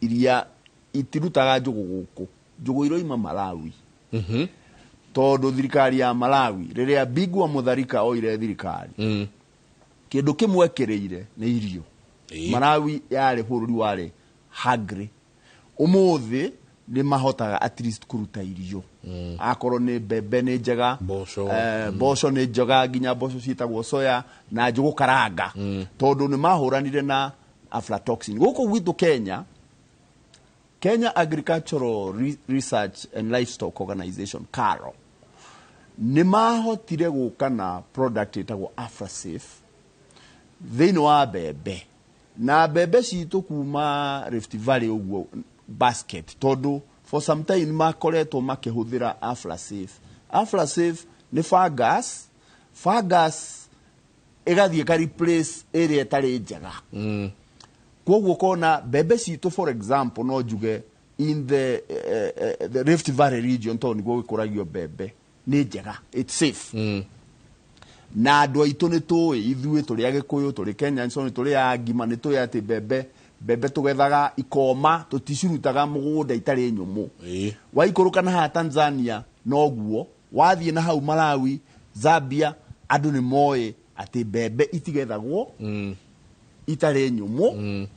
iria itirutaga njugu gũkũ njugu iroima Malawi tondũ thirikari ya Malawi rĩrĩa Bigwa Mutharika oire thirikari kĩndũ kĩmwe kĩrĩire nĩ irio Malawi yarĩ bũrũri warĩ hungry ũmũthĩ nĩ mahotaga at least kũruta irio akorwo nĩ mbembe nĩ njega mboco nĩ njega nginya mboco ciĩtagwo soya na njugu karanga tondũ nĩ mahũranire na aflatoxin gũkũ gwitũ Kenya Agricultural Research and Livestock Organization CARO nĩ mahotire gũka na product ĩtagwo Aflasafe thĩinĩ wa mbembe na mbembe citũ kuma Rift Valley ũguo basket tondũ for some time makoretwo makĩhũthĩra Aflasafe nĩ fungus ĩgathiĩ ka replace ĩrĩa ĩtarĩ njega kwoguo kona mbembe citũ for example no njuge in the Rift Valley region tondũ nĩguo gĩkũragio mbembe nĩ njega it's safe na andũ aitũ nĩ tũĩ ithuĩ tũrĩ Agĩkũyũ tũrĩ Kenyans nĩ tũrĩ Agima nĩ tũĩ atĩ mbembe tũgethaga ikoma tũticirutaga mũgũnda itarĩ nyũmũ waikũrũka na Tanzania noguo wathiĩ na hau Malawi Zambia andũ nĩ moĩ atĩ mbembe itigethagwo itarĩ nyũmũ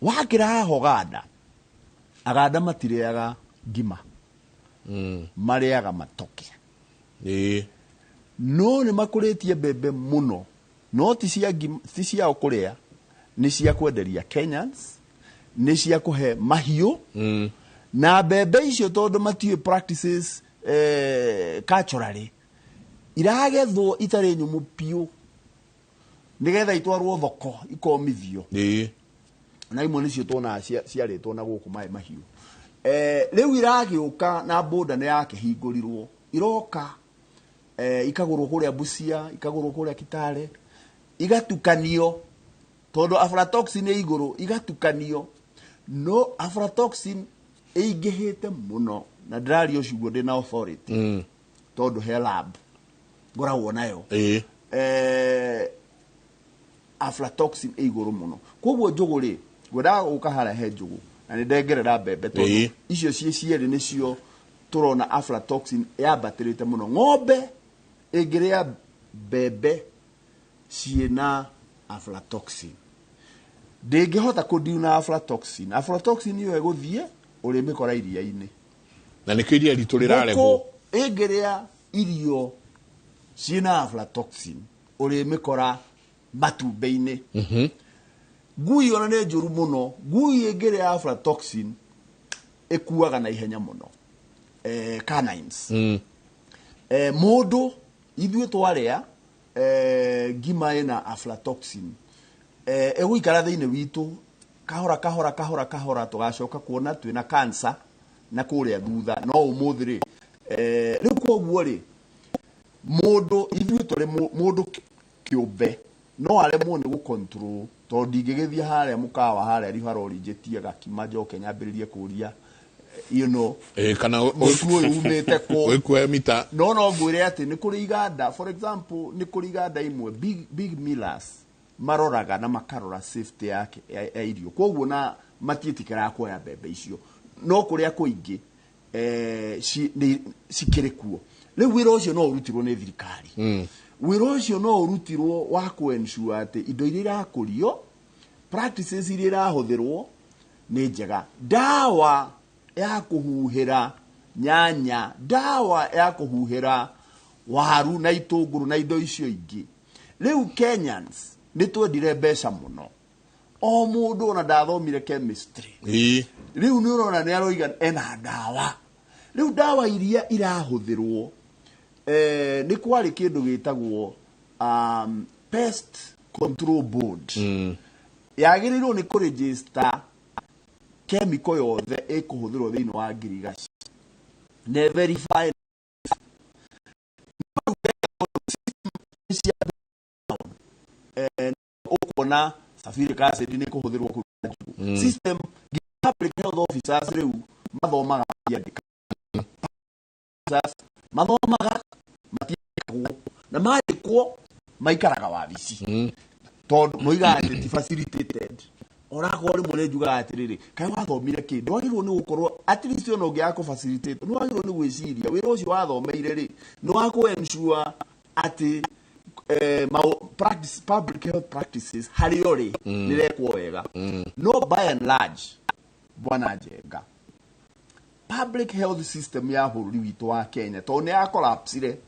wakira hoganda aganda matireaga ngima mariaga matoke no ni makuretie bebe muno no ti cia okurea ni cia kwenderia Kenyans ni cia kuhe mahiu na bebe icio tondu matiwe practices culturally iragethwo itari nyumu piu nigetha itwarwo thoko ikomithio na imwe nicio tona ciaretwo na guku mahiu riu iragiuka na boda ne yake hingurirwo iroka ikagurwo kuria Busia ikagurwo kuria Kitale igatukanio tondu aflatoxin ni iguru igatukanio no aflatoxin eigihite muno na ndari ucio ndi na authority tondu he lab ngoragwo nayo aflatoxin iguru muno koguo njuguri gwenda ukahara he njugu na ni ndengerera bebe tondu icio cieri nicio turona aflatoxin yabatirite muno ng'ombe igiria bebe ciena aflatoxin ndingihota kudiuna aflatoxin iyo eguthie uri mikora iria-ini na nä kä iria ritå rä raregwo igiria irio ciena aflatoxin uri mikora matumbä-inä ngui ona nä njũru muno ngui igiria aflatoxin ikuaga na ihenya muno canines mundu ithuĩ twaria ngima ina aflatoxin egũikara thĩinĩ witũ kahora tugacoka kuona twina cancer na kuria thutha no ũmũthĩ rĩ rĩu kwoguo rĩ mundu ithuĩ tũrĩ mundu kĩũmbe no aremwo nĩ gũcontrol tondũ ndingĩgĩthiĩ harĩa mũkawa harĩa riu harorinjĩtie gakima njoke nyambĩrĩrie kũria kana umite ko mita no ngwire ati ni kuri iganda for example ni kuri iganda imwe big millers maroraga na makarora safety yake ya irio koguo na matietikira kuoya bebe icio no kuria kuingi cikiri kuo riu wira ucio no urutirwo ni thirikari wira ucio no urutirwo wa ku ensure ati indo iria irakurio practices iria irahuthirwo ni njega dawa ya kuhuhira nyanya dawa ya kuhuhira waru na itunguru na indo icio ingi riu Kenyans ni twendire mbeca muno o mundu ona ndathomire chemistry riu ni urona ni aroiga ena dawa riu dawa iria irahuthirwo ni kwari kindu gitagwo pest control board yagirirwo ni kuregister chemical yothe ikuhuthirwo thiini wa ngirigaci ne verify ukona sulfuric acid ni kuhuthirwo ku system public health officers riu mathomaga yandika mathomaga matiekwo na maikwo maikaraga wabici tondu moiga ati facilitated orako ri mune juga atiriri kai wathomire kindu wagirwo ni gukorwo at least ono ngia ku facilitate no wagirwo ni gwiciria wira ucio wathomeire ri no wako ensure ati practice public health practices hariori nirekwo wega no by and large bwana Njenga public health system ya bururi witu wa Kenya to ne ya collapse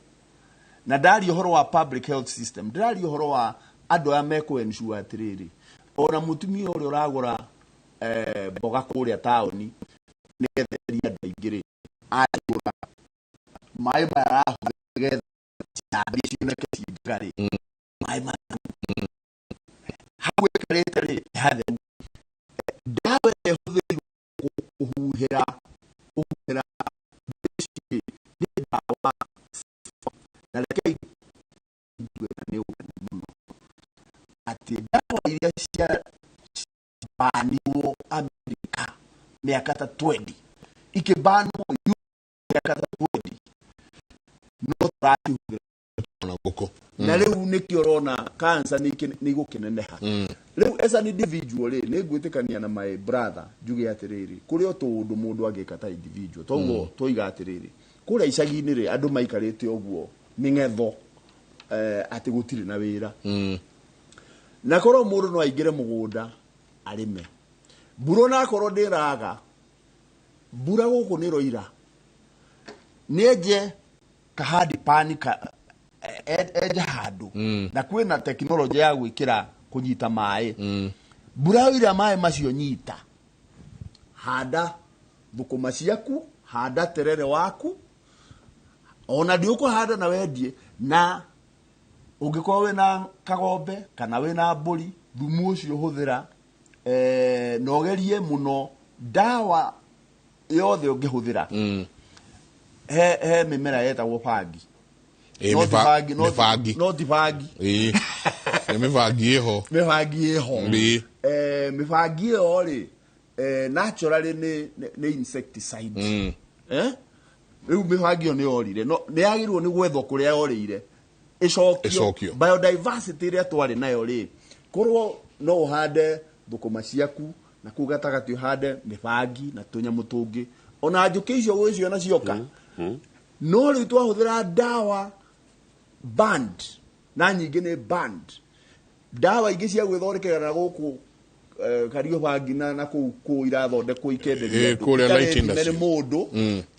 na ndari uhoro wa public health system ndari uhoro wa andu aya meko ensure atiriri ona mutumia uri uragura boga kuria taoni ni getheria ndaingiri agura mai mara getha ciabici na kesi ngari mai mara hawe karete ri hathe dawe huthiri kuhuhira bisi ni dawa na leke ni muno ati dawa iria cia banirwo Amerika miaka ta 20 ikibanwo miaka ta 20 no trati na goko na riu nikiorona cancer ni gukineneha riu as an individual ni ngwitikania na my brother njuge atiriri kuri o tundu mundu agika ta individual toguo toiga atiriri kuri icagi-ini ri andu maikarite oguo mingetho ati gutire na wira na korwo mundu no aingire mugunda arime mbura na korwo ndiraga mbura guku ni roira nenje kahadi pani ka eja handu na kwina teknology ya gwikira kunyita mai mbura ira mai macio nyita handa thukuma ciaku handa terere waku ona ndiuko handa na wendie na ungikorwo wina kagombe kana wina mburi thumu ucio huthira nogerie muno dawa yothe ungihuthira he mimera yetagwo bangi no tibangi mibangi iho mibangi iyo ri naturally ni insecticide riu mibangi iyo ni yorire no ni yagirwo ni gwethwo kuria yorire icokio biodiversity ria twari nayo ri korwo no uhande thukuma ciaku na kugatagati uhande mibangi na tunyamu tungi ona njuki icio gwicio na cioka no riu twahuthira dawa band na nyingi ni band dawa ingi cia gwithondekera na guku kario bangi na ku irathondekwo ikenderia kuria ni mundu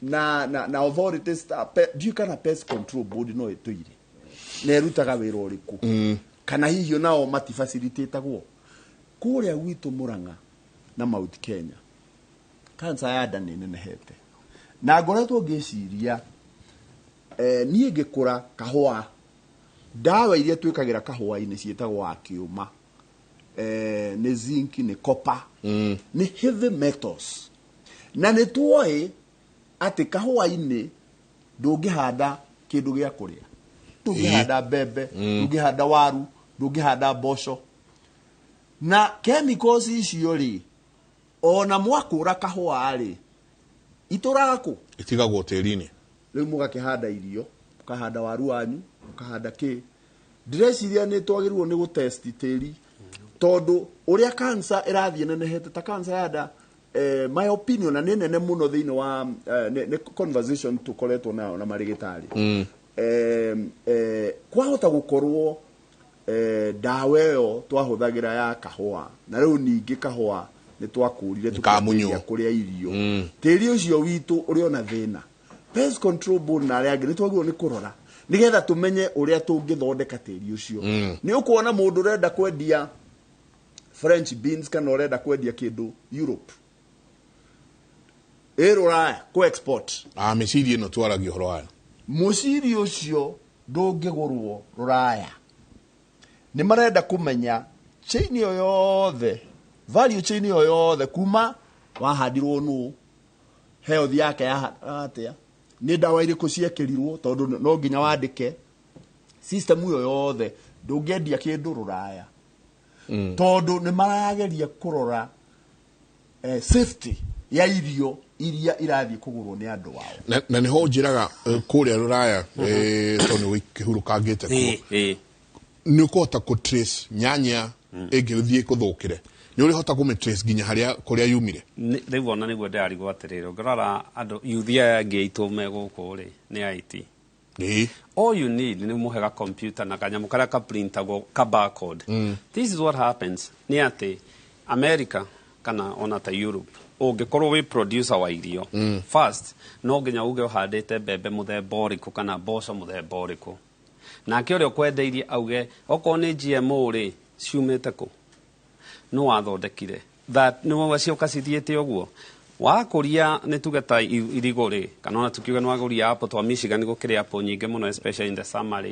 na authorities kana pest control board no etuire na erutaga wira uriku kana hihio nao mati facilitatagwo kuria gwitu Murang'a na Mount Kenya kansa ya nda ni nenehete na ngoretwo ngiciria nie ngikura kahua dawa iria twikagira kahua-ini cietagwo akiuma ni zinc ni copper ni heavy metals na ni tuoi ati kahua-ini ndungihanda kindu gia kuria ndungihanda mbembe ndungihanda waru ndungihanda mboco na chemicals icio ri ona mwakura kahua ri ituraku itigagwo tirini riu mugakihanda irio mukahanda waru wanyu mukahanda ki ndreciria ni twagirwo ni gutest tiri tondu uria cancer irathie nenehete ta cancer ya nda my opinion na nene muno thiini wa ne conversation tukoretwo nayo na marigitari kwahota gukorwo dawa yo twahuthagira ya kahua na riu ningi kahua ni twakurire tukamunya kuria irio tiri ucio witu uri ona thina pest control board na aria ngi twagirwo ni kurora nigetha tumenye uria tungithondeka tiri ucio ni ukuona mundu urenda kwendia French beans kana urenda kwendia kindu Europe Ruraya ku export miciri ino twaragi horo aya muciri ucio ndungigurwo Ruraya ni marenda kumenya chain yo yothe value chain yo yothe kuma wahandirwo nu health yake ya atia ni dawa iriku ciekirirwo tondu no nginya wandike system yo yothe ndungendia kindu Ruraya tondu ni marageria kurora safety ya irio iria irathie kugurwo ni andu wao na ni ho njiraga kuria Ruraya tondu wikihurukangite ku ni ukota ku trace nyanya ingithie kuthukire ni uri hota ku trace ginya haria kuria yumire riu ona niguo ndari gwatirira ngorora andu yuthia ngeitu me guku ri ni IT all you need ni muhega computer na kanyamu karia ka printer go ka barcode this is what happens ni ati America kana ona ta Europe ungikorwo wi producer wa irio first no nginya uge uhandite mbembe muthemba uriku kana mboco muthemba uriku nake uria kwendeirie auge oko ni GMO ri ciumite ku no wathondekire that no wacioka cithiete uguo wakuria ni tugeta irigo ri kana ona tukiuga no waguria apple twa Michigan gukire apple nyinge muno especially in the summer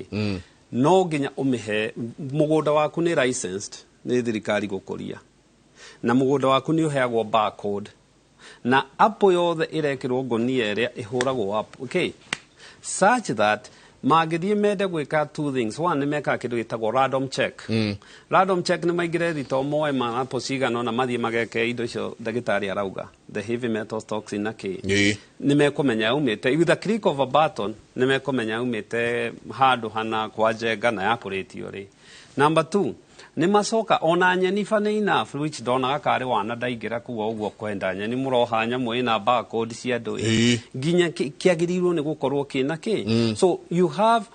no nginya umihe mugunda waku ni licensed ni thirikari gukuria na mugunda waku ni uheagwo barcode na apple yothe irekirwo ngonia iria ihuragwo apple okay such that magithie mende gwika two things one ni meka kindu gitagwo random check random check ni maigire rito moe ma apple cigana na mathie mageke indo icio ndagitari arauga the heavy metals toxin na ki ni mekumenya umite with the click of a button ni mekumenya umite handu hana kwa jenga na yakuritio ri number 2 ni macoka ona nyeni funny enough which dona akari wana ndaigira kuwa uguo kwenda nyeni muroha nyamu ina barcode cia ndu ginya kiagirirwo ni gukorwo kina ki so you have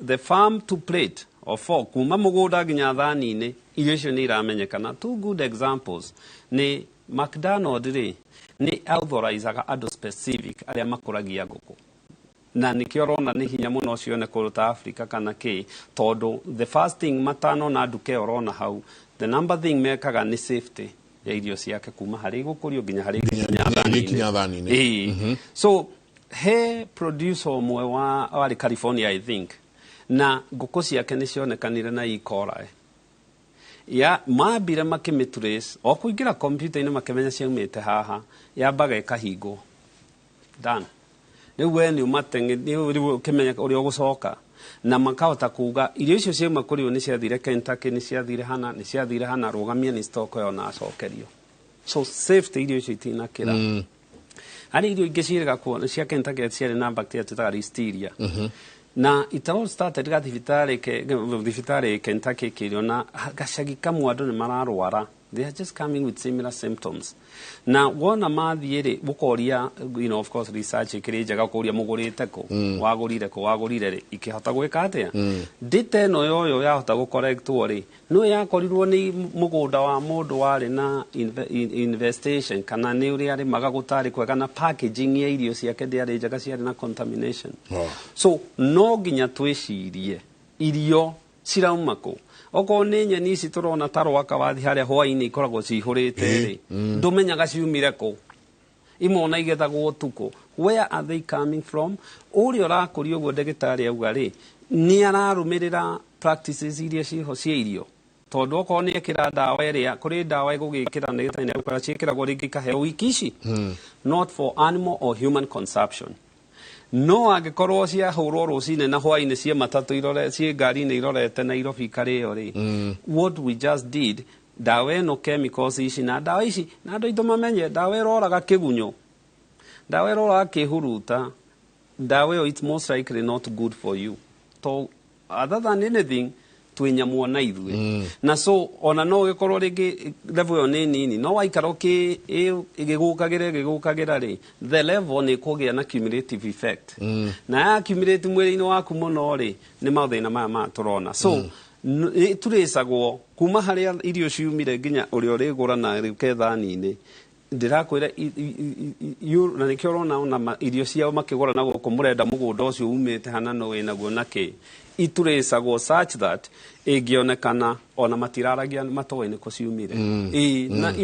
the farm to plate or for kuma mugunda ginya thani-ini irio icio ni iramenyekana two good examples ni McDonald rĩ nĩ authorizaga andũ specific arĩa makũragia ngũkũ na nĩkĩo ũrona nĩ hinya mũno cione kũruta Africa kana kĩ tondũ the first thing matano na nduka ũrona hau the number thing mekaga nĩ safety ya irio ciake kuma harĩ gũkũrio nginya harĩ nginya thani-inĩ. So he producer ũmwe warĩ California I think na ngũkũ ciake nĩ cionekanire na E. coli ya mambire makĩmĩtrace o kũingĩra kompiuta-inĩ makĩmenya ciaumĩte haha yambaga ĩkahingwo done. Rĩu we nĩ rĩu ũkĩmenya ũrĩa ũgũcoka na makahota kuga irio icio ciauma kũrĩ nĩ ciathire Kentucky nĩ ciathire hana rũgamia nĩ stock yo na acokerio. So safety irio icio itinakĩra harĩ irio ingĩ ciĩrĩga kuo cia Kentucky ciarĩ na bacteria twĩtaga listeria na it all started thibitarĩ Kentucky kĩrĩo na gacagi kamwe andũ nĩ mararwara. They are just coming with similar symptoms. Na wona mathiĩ rĩ ũkoria of course research ĩkĩrĩ njega ũkoria mũgũrĩte kũ wagũrire rĩ ikĩhota gwĩka atĩa data ĩno yoyo yahota gũcorrectwo rĩ no yakorirwo nĩ mũgũnda wa mũndũ warĩ na investigation kana nĩ ũrĩa arĩmaga gũtarĩ kwega na packaging ya irio ciake ndĩarĩ njega ciarĩ na contamination. So no nginya twĩcirie irio cirauma kũ oko nĩ nyeni ici tũrona ta rwaka wathi harĩa hwaĩ-inĩ ikoragwo cihũrĩte rĩ ndũmenyaga ciumire kũ imona igethagwo ũtukũ where are they coming from ũrĩa ũrakũria ũguo ndagĩtarĩ auga rĩ nĩ ararũmĩrĩra practices iria ciho cia irio tondũ okorwo nĩ ekĩra ndawa ĩrĩa kũrĩ ndawa ĩgũgĩkĩra ndagĩtarĩ nĩ agũkora ciĩkĩragwo rĩngĩ ikaheo wiki ici not for animal or human consumption. No angĩkorwo ciahũrwo rũcinĩ na hwaĩ-inĩ cia matatũ ciĩ ngari-inĩ irorete Nairobi ikarĩo rĩ what we just did ndawa ĩno chemicals ici na ndawa ici na andũ aitũ mamenye ndawa ĩroraga kĩgunyũ ndawa ĩroraga kĩhuruta ndawa ĩyo it's most likely not good for you to other than anything twĩnyamwo na ithuĩ na so ona no gĩkorwo rĩngĩ level ĩyo nĩ nini no waikara ĩgĩgũkagĩra rĩ the level nĩ kũgĩa na cumulative effect na ya accumulate mwĩrĩ-inĩ waku mũno rĩ nĩ mathĩna maya tũrona so tũrĩcagwo kuma harĩa irio ciumire nginya ũrĩa ũrĩgũra na rĩuke thani-inĩ ndĩrakwĩra na nĩkĩo ũrona irio ciao makĩgũra na gũkũ mũrenda mũgũnda ũcio umĩte hana no wĩnaguo nakĩ iturĩcagwo such that ĩngĩonekana ona matiraragia matũĩ-inĩ kũciumire na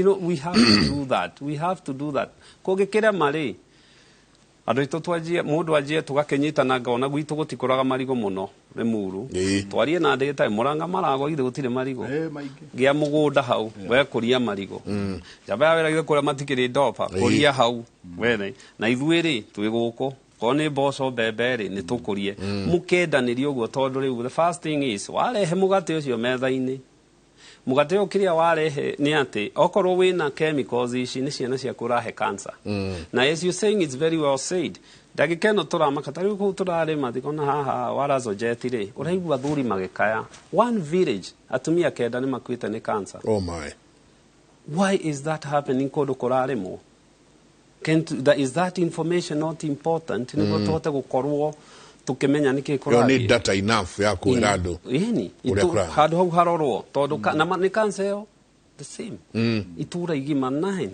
we have to do that kũngĩkĩra marĩ andũ aitũ twanjie mũndũ anjie tũgakĩnyitana ngona gwitũ gũtikũraga marigũ mũno nĩ muru twarie na ndagĩtarĩ Mũrang'a Maragwa ithe gũtirĩ marigũ gĩa mũgũnda hau wekũria marigũ njamba ya wĩra kũrĩa matikĩrĩ ndopa kũria hau wene na ithuĩ rĩ twĩ gũkũ ko nĩ mboco mbembe rĩ nĩ tũkũrie mũkendanĩria ũguo tondũ rĩu the first thing is warehe mũgate ũcio metha-inĩ mũgate ũyũ kĩrĩa warehe nĩ atĩ okorwo wĩna chemicals ici nĩ ciana ciaku ũrahe cancer na as you saying it's very well said ndagĩka ĩno tũramaka ta rĩu kũu tũrarĩma thikona haha warazojeti rĩ ũraigua thuri magĩkaya one village atumia kenda nĩ makuĩte nĩ cancer. Oh my. Why is that happening kũndũ kũrarĩmwo? Is that information not important nĩguo tũhote gũkorwo tukimenya niki kũrathiĩ yo need data enough ya kwĩra andũ handũ hau harorwo tondũ na nĩ cancer ĩyo the same itũra igima 9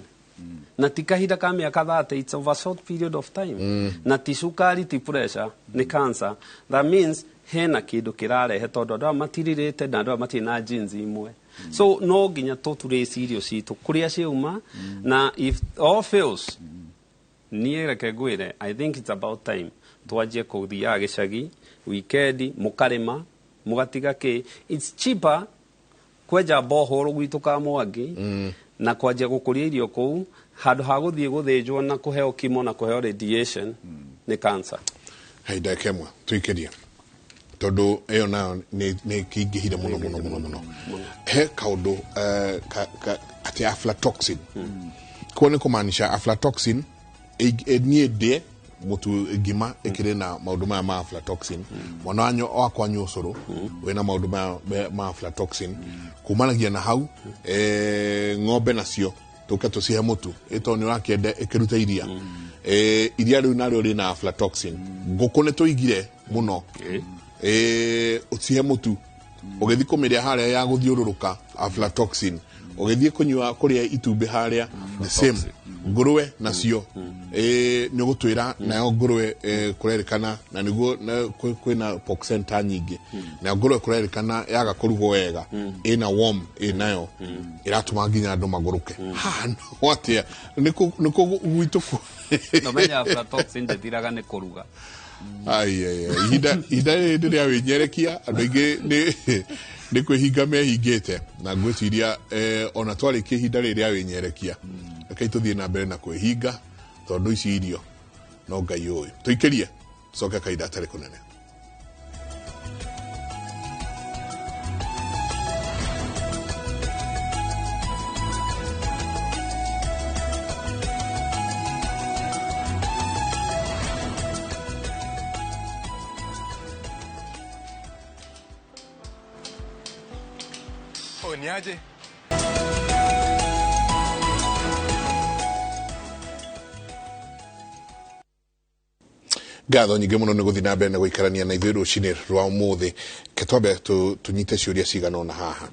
na ti kahinda ka mĩaka 30 it's over a short period of time na ti cukari ti pressure nĩ cancer that means hena kĩndũ kĩrarehe tondũ andũ matirirĩte na andũ matirĩ na genes imwe so no nginya tũturĩcie irio citũ kũrĩa ciauma na if all fails niĩ reke ngwĩre I think it's about time twanjie kũthiaga gĩcagi weekend mũkarĩma mũgatiga kĩ it's cheaper kwenja borehole gwitũ ka Mwangi na kwanjia gũkũria irio kũu handũ ha gũthiĩ gũthĩnjwo na kũheo kimo na kũheo radiation nĩ cancer. Haida kemwa tuikeria tondũ ĩyo nayo nĩ kĩingĩhire mũno he kaũndũ atĩ aflatoxin kwa nĩ kũmaanisha aflatoxin niĩ ndĩ mũtu ngima ĩkĩrĩ na maũndũ maya ma aflatoxin mwana wakwa nyua ũcũrũ wĩna maũndũ ma aflatoxin kumanagia na hau ng'ombe nacio tũke tũcihe mũtu ĩtondũ nĩ ũrakĩenda ĩkĩruta iria iria rĩu narĩo rĩna aflatoxin ngũkũ nĩ tũigire mũno ũcihe mũtu ũgĩthiĩ kũmĩrĩa harĩa ya gũthiũrũrũka aflatoxin ugithie kunywa kuria itumbĩ haria the same ngũrwe nacio nĩ gutwira nayo ngũrwe kurerikana na niguo kwina pork center nyingi na ngũrwe kurerikana yaga kũrugwo wega ina warm inayo iratuma nginya andũ maguruke no atia niko gwitũ no menya aflatoxin ndiraga nĩ kũruga ai hida rĩrĩa wĩnyerekia andũ aingĩ nĩ kwĩhinga mehingĩte na ngwĩciria ona twarĩkia ihinda rĩrĩa wĩnyerekia reke tũthiĩ na mbere na kwĩhinga tondũ ici irio no Ngai ũĩ tũikĩrie coke kahinda atarĩ kũnene. Niaje? Ngatho nyingĩ mũno nĩ gũthiĩ na mbere na gũikarania na ithuĩ rũcinĩ rwa ũmũthĩ ke twambe tũnyite ciũria cigana ũna haha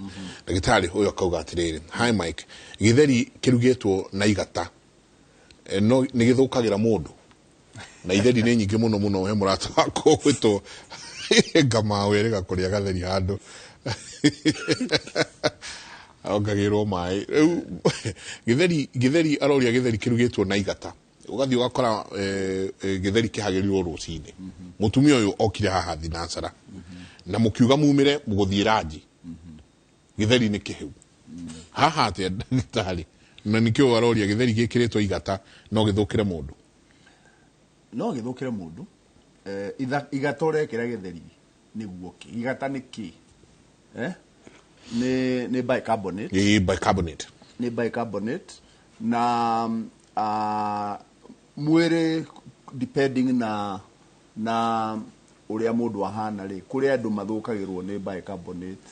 ndagĩtarĩ ũyũ akauga atĩrĩrĩ hi Mike gĩtheri kĩrugĩtwo na igata no nĩ gĩthũkagĩra mũndũ na itheri nĩ nyingĩ mũno he mũrata wakwa gwĩtwo ngamawe rĩga kũrĩa gatheri handũ ongagĩrwo maĩ rĩu gĩtheri aroria gĩtheri kĩrugĩtwo na igata ugathi ugakora gĩtheri kĩhagĩrirwo rũcinĩ mũtumia ũyũ okire haha thinacara na mũkiuga mumire mũgũthiĩ ranji gĩtheri nĩ kĩhĩu haha atĩa ndagĩtarĩ na nĩkĩo aroria gĩtheri gĩkĩrĩtwo igata no gĩthũkĩre mũndũ igata ũrekĩra gĩtheri nĩguo kĩ igata nĩ kĩ ni bicarbonate ni bicarbonate na mwĩrĩ depending na uria mundu ahana ri kuria andu mathukagirwo ni bicarbonate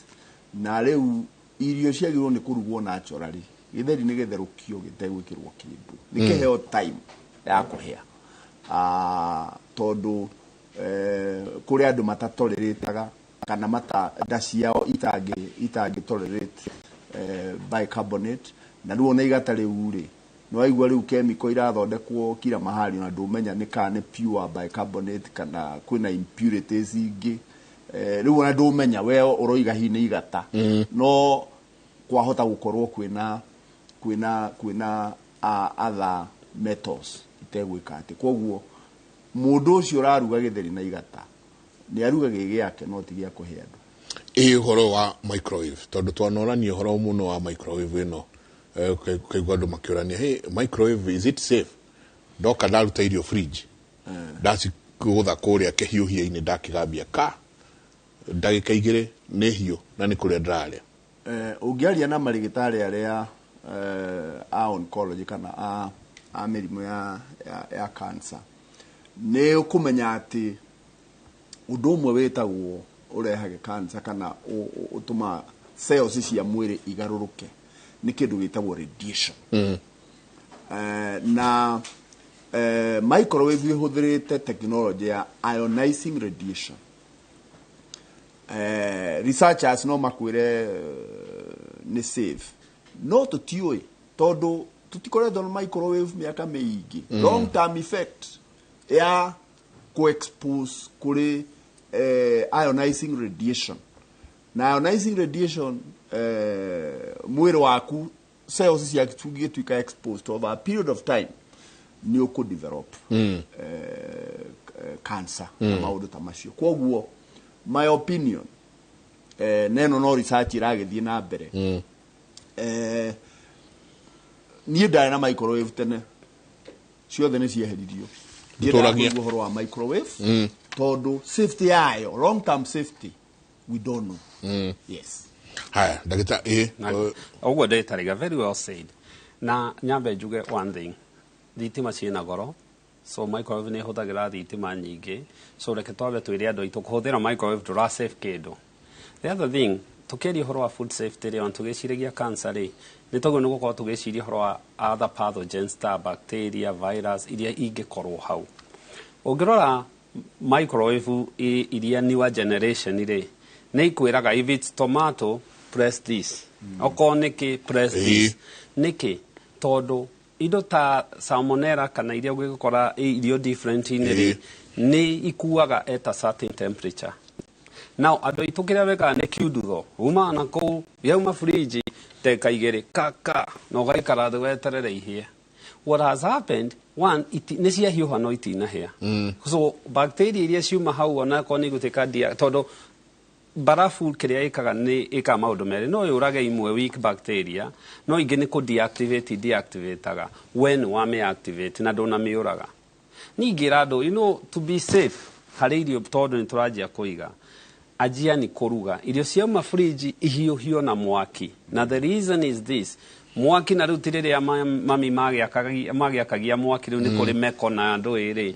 na riu irio ciagirwo ni kurugwo naturally githeri ni githerukio gitegwikirwo kindu ni kiheo time ya kuhia tondu kuria andu matatoleretaga kana mata ndaciao itangi tolerate bicarbonate na riu ona igata riu ri no aigua riu chemical irathondekwo kila mahali na ndumenya ni kana pure bicarbonate kana kwina impurities ingi riu ona ndumenya we uroiga hini igata no kwahota gukorwo kwina other metals itegwika ati koguo mundu ucio raruga githeri na igata ni aruga gigiake no ti gia kuhe andu uhoro wa microwave tondu twanorania uhoro muno wa microwave ino kaigua andu makiurania hey microwave is it safe ndoka ndaruta irio fridge ndaci gutha kuria kihiuhia-ini ndakigambia ka ndagika igire ni hiu na ni kuria ndararia ungiaria na marigitari aria oncology kana a mirimu ya cancer ni ukumenya ati undu umwe wetagwo urehage cancer kana utuma cells cia mwiri igaruruke ni kindu gitagwo radiation na microwave ihuthirite technology ya ionizing radiation researchers no makwire ni safe no tutioi tondu tutikoretwo na microwave miaka mingi long term effect ya co-expose kuri ionizing radiation na ionizing radiation mwiri waku cells cia gituika exposed over a period of time ni uku develop cancer na maundu ta macio koguo my opinion neno no research iragithie na mbere ni ndare na microwave tene ciothe ni cieheririo turagia uhoro wa microwave tondu safety yayo long term safety we don't know yes haya ndagita oguo ndetariga very well said na nyambe njuge one thing thitima ciina goro so microwave ni huthagira thitima nyingi so reke twabe twire andu aitu kuhuthira microwave tura safe kindu the other thing tukeri horo wa food safety ri on tugiciragia cancer ri ni togo ni gukorwo tugiciria horo wa other pathogens ta bacteria virus iria ingikorwo hau ungirora microwave iria newer generation ri ni ikwiraga if it's tomato press this oko niki press this niki todo indo ta salmonella kana iria gwikora irio different ni ikuaga at a certain temperature. Now ando itukira wega ne kiudugo uma na ko yauma fridge te kaigere kaka no gaikara the weterere ihie. What has happened, one, nesia hiyo hano itina here. So bacteria iria ciuma hau ona ko ni guteka dia todo barafu kiria ikaga ni ika maundu meri no yurage imwe weak bacteria no ingĩ ni ku deactivateaga when wame activate na ndona miuraga ningira andu to be safe harĩ irio tondu ni turajia kuiga ajia ni kuruga irio ciauma fridge ihiũhio na mwaki na the reason is this mwaki na rĩu rĩrĩa mami magiakagia mwaki rĩu nĩ kũrĩ meko na andũ ĩrĩ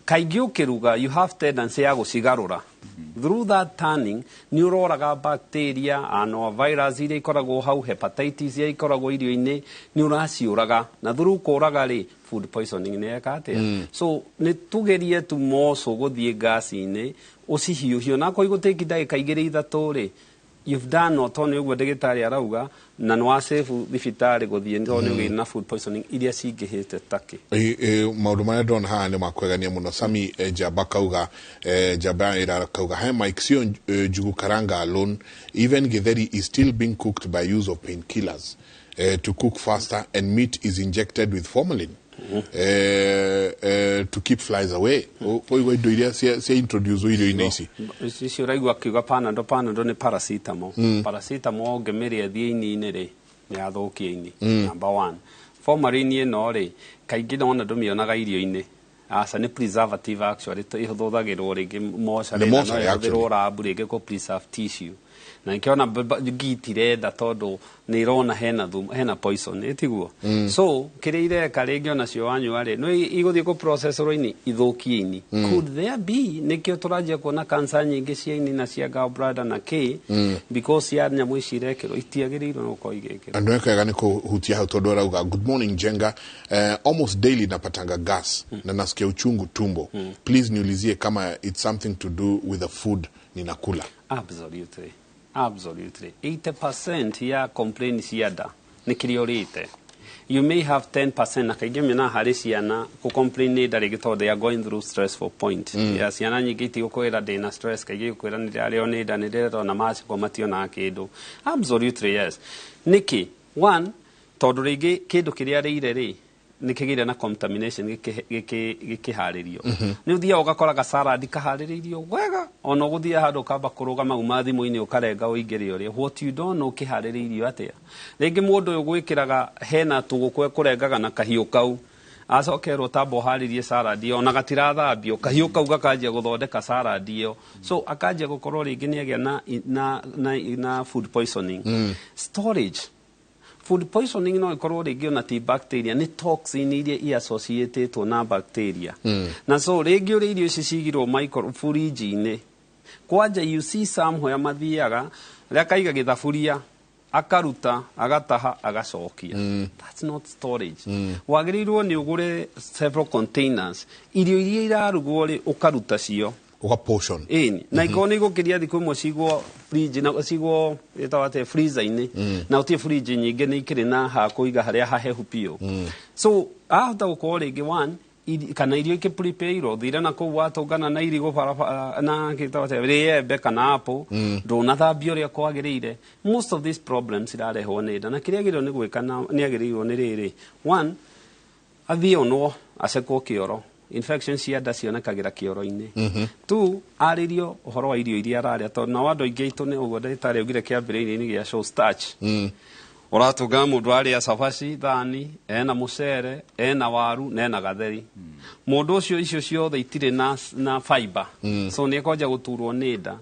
kaingĩ ũkĩruga you have tendency ya gũcigarũra through that turning nĩ ũroraga bacteria no virus iria ikoragwo hau hepatitis iria ikoragwo irio-inĩ nĩ ũraciũraga na through kũraga rĩ food poisoning nĩ eka atĩa so nĩ tugerie tu moco gũthiĩ gas-inĩ ũcihiũhio na ko igũtĩki ndagĩka igĩrĩ ithatũ rĩ you've done not only ũguo ndagĩtarĩ arauga na nĩ wa save thibitarĩ gũthiĩ tondũ nĩ ũgĩna food poisoning iria cingĩhĩte takĩ maũndũ marĩa ndona haha nĩ makwegania mũno Sami Njamba kauga Njamba ĩra kauga he Mike sio njugu karanga alone even githeri is still being cooked by use of painkillers to cook faster and meat is injected with formalin to keep flies away. Oigo indo iria cia introduce irio-inĩ ici. Ici ũraigua akiuga panadol ni paracetamol. Paracetamol ngĩmĩrĩa thĩ-inĩ rĩ nĩ yathũkia ini. Number one. Formalin ĩno rĩ kaingĩ nona ndũmĩonaga irio-inĩ. Aca nĩ preservative actually ihũthagĩrwo rĩngĩ mocarĩ no ĩhũthĩrwo rabu rĩngĩ kũ preserve tissue. Na nikiona gitirenda tondu ni irona hena poison etiguo so kire ireka ringi ona cio wanyua ri no iguthie ku processor-ini ithukie ini could there be nikio turajia kuona cancer nyingi cia ini na cia gallbladder na because ya nyamu ici irekero itiagĩrĩirwo no ko igekero andu ekaga ni kuhutia hau tondu arauga good morning Jenga almost daily napatanga gas na nasikia uchungu tumbo please niulizie kama it's something to do with the food ninakula. Absolutely. 80% ya complaints yada nikiriorite. You may have 10% na kaingĩ mena harĩ ciana ku complain nĩ ndarĩ gĩtondũ they are going through stressful point. Ya ciana nyingĩ itigũkwĩra ndĩna stress kaingĩ gũkwĩra nĩ rĩarĩo nĩ nda nĩ ndĩrona maciko mationaga kĩndũ. Absolutely yes. Niki one tondũ rĩngĩ kĩndũ kĩrĩa rĩire rĩ nikigire na contamination gĩkĩharĩrio nĩ ũthia ũgakoraga salad kaharĩrĩirio wega ona ũgũthia handũ kamba kũrũgama uma thimũ-inĩ ũkarenga ũingĩre ũrĩa what you don't know kĩharĩrĩirio atĩa rĩngĩ mũndũ ũyũ gwĩkĩraga hena tũgũkwe kũrengaga na kahiũ kau acokerwo tamba ũharĩrie salad iyo ona gatirathambio kahiũ kau gakanjia gũthondeka salad iyo so akanjia gũkorwo rĩngĩ nĩagĩa na food poisoning storage. Food poisoning no ikorwo rĩngĩ ona ti bacteria ni toxin iria associated na bacteria na so rĩngĩ ũrĩa irio ici cigirwo fridge-inĩ kwanja you see somewhere mathiaga rĩa kaiga gĩthaburia akaruta agataha agacokia that's not storage wagĩrĩirwo nĩ ũgũre several containers irio iria irarugwo rĩ ũkaruta cio uga portion na ikoni gukiria thikũ imwe cigwo fridge na cigwo etawate freezer-inĩ na utie fridge nyingĩ nĩ ikĩrĩ na ha kũiga harĩa hahehu piũ so ahota gũkorwo rĩngĩ one kana irio ikĩ prepare thire na kũu watũngana na irigo na kitawate rĩembe kana apple ndũnathambio ũrĩa kwagĩrĩire most of these problems irarehwo nĩ nda na kĩrĩa agĩrĩirwo nĩ gwĩka nĩ agĩrĩirwo nĩ rĩrĩ one athiĩ onwo acekwo kĩoro infections cia nda cionekagĩra kĩoro-inĩ tu arĩrio ũhoro wa irio iria ararĩa tondũ na andũ aingĩ aitũ nĩ ũguo ndagĩtarĩ augire kĩambĩrĩria-inĩ gĩa show starch ũratũnga mũndũ arĩa cabaci thani ena mũcere ena waru na ena gatheri mũndũ ũcio icio ciothe itirĩ na fiber so nĩ ekwanja gũturwo nĩ nda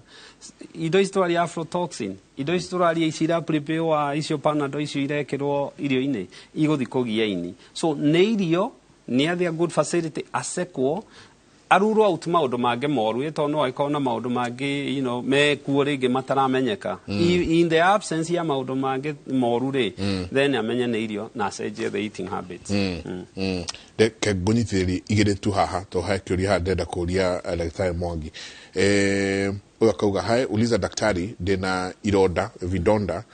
indo ici tũraria aflatoxin indo ici tũraria ici ira prepare wa icio panadol icio irekĩrwo irio-inĩ igũthi kũgia ini so nĩ irio near their good facility asekwo aruro out maundu mange moru ito no aikona maundu mange me kuo ringi mataramenyeka in the absence ya maundu mange moru ri then amenye ne irio na cenjie the eating habits de ke gonyithiri igire tu haha to ha kiuria ndenda kuria daktari Mwangi uyo kauga hai uliza daktari ndina iroda vidonda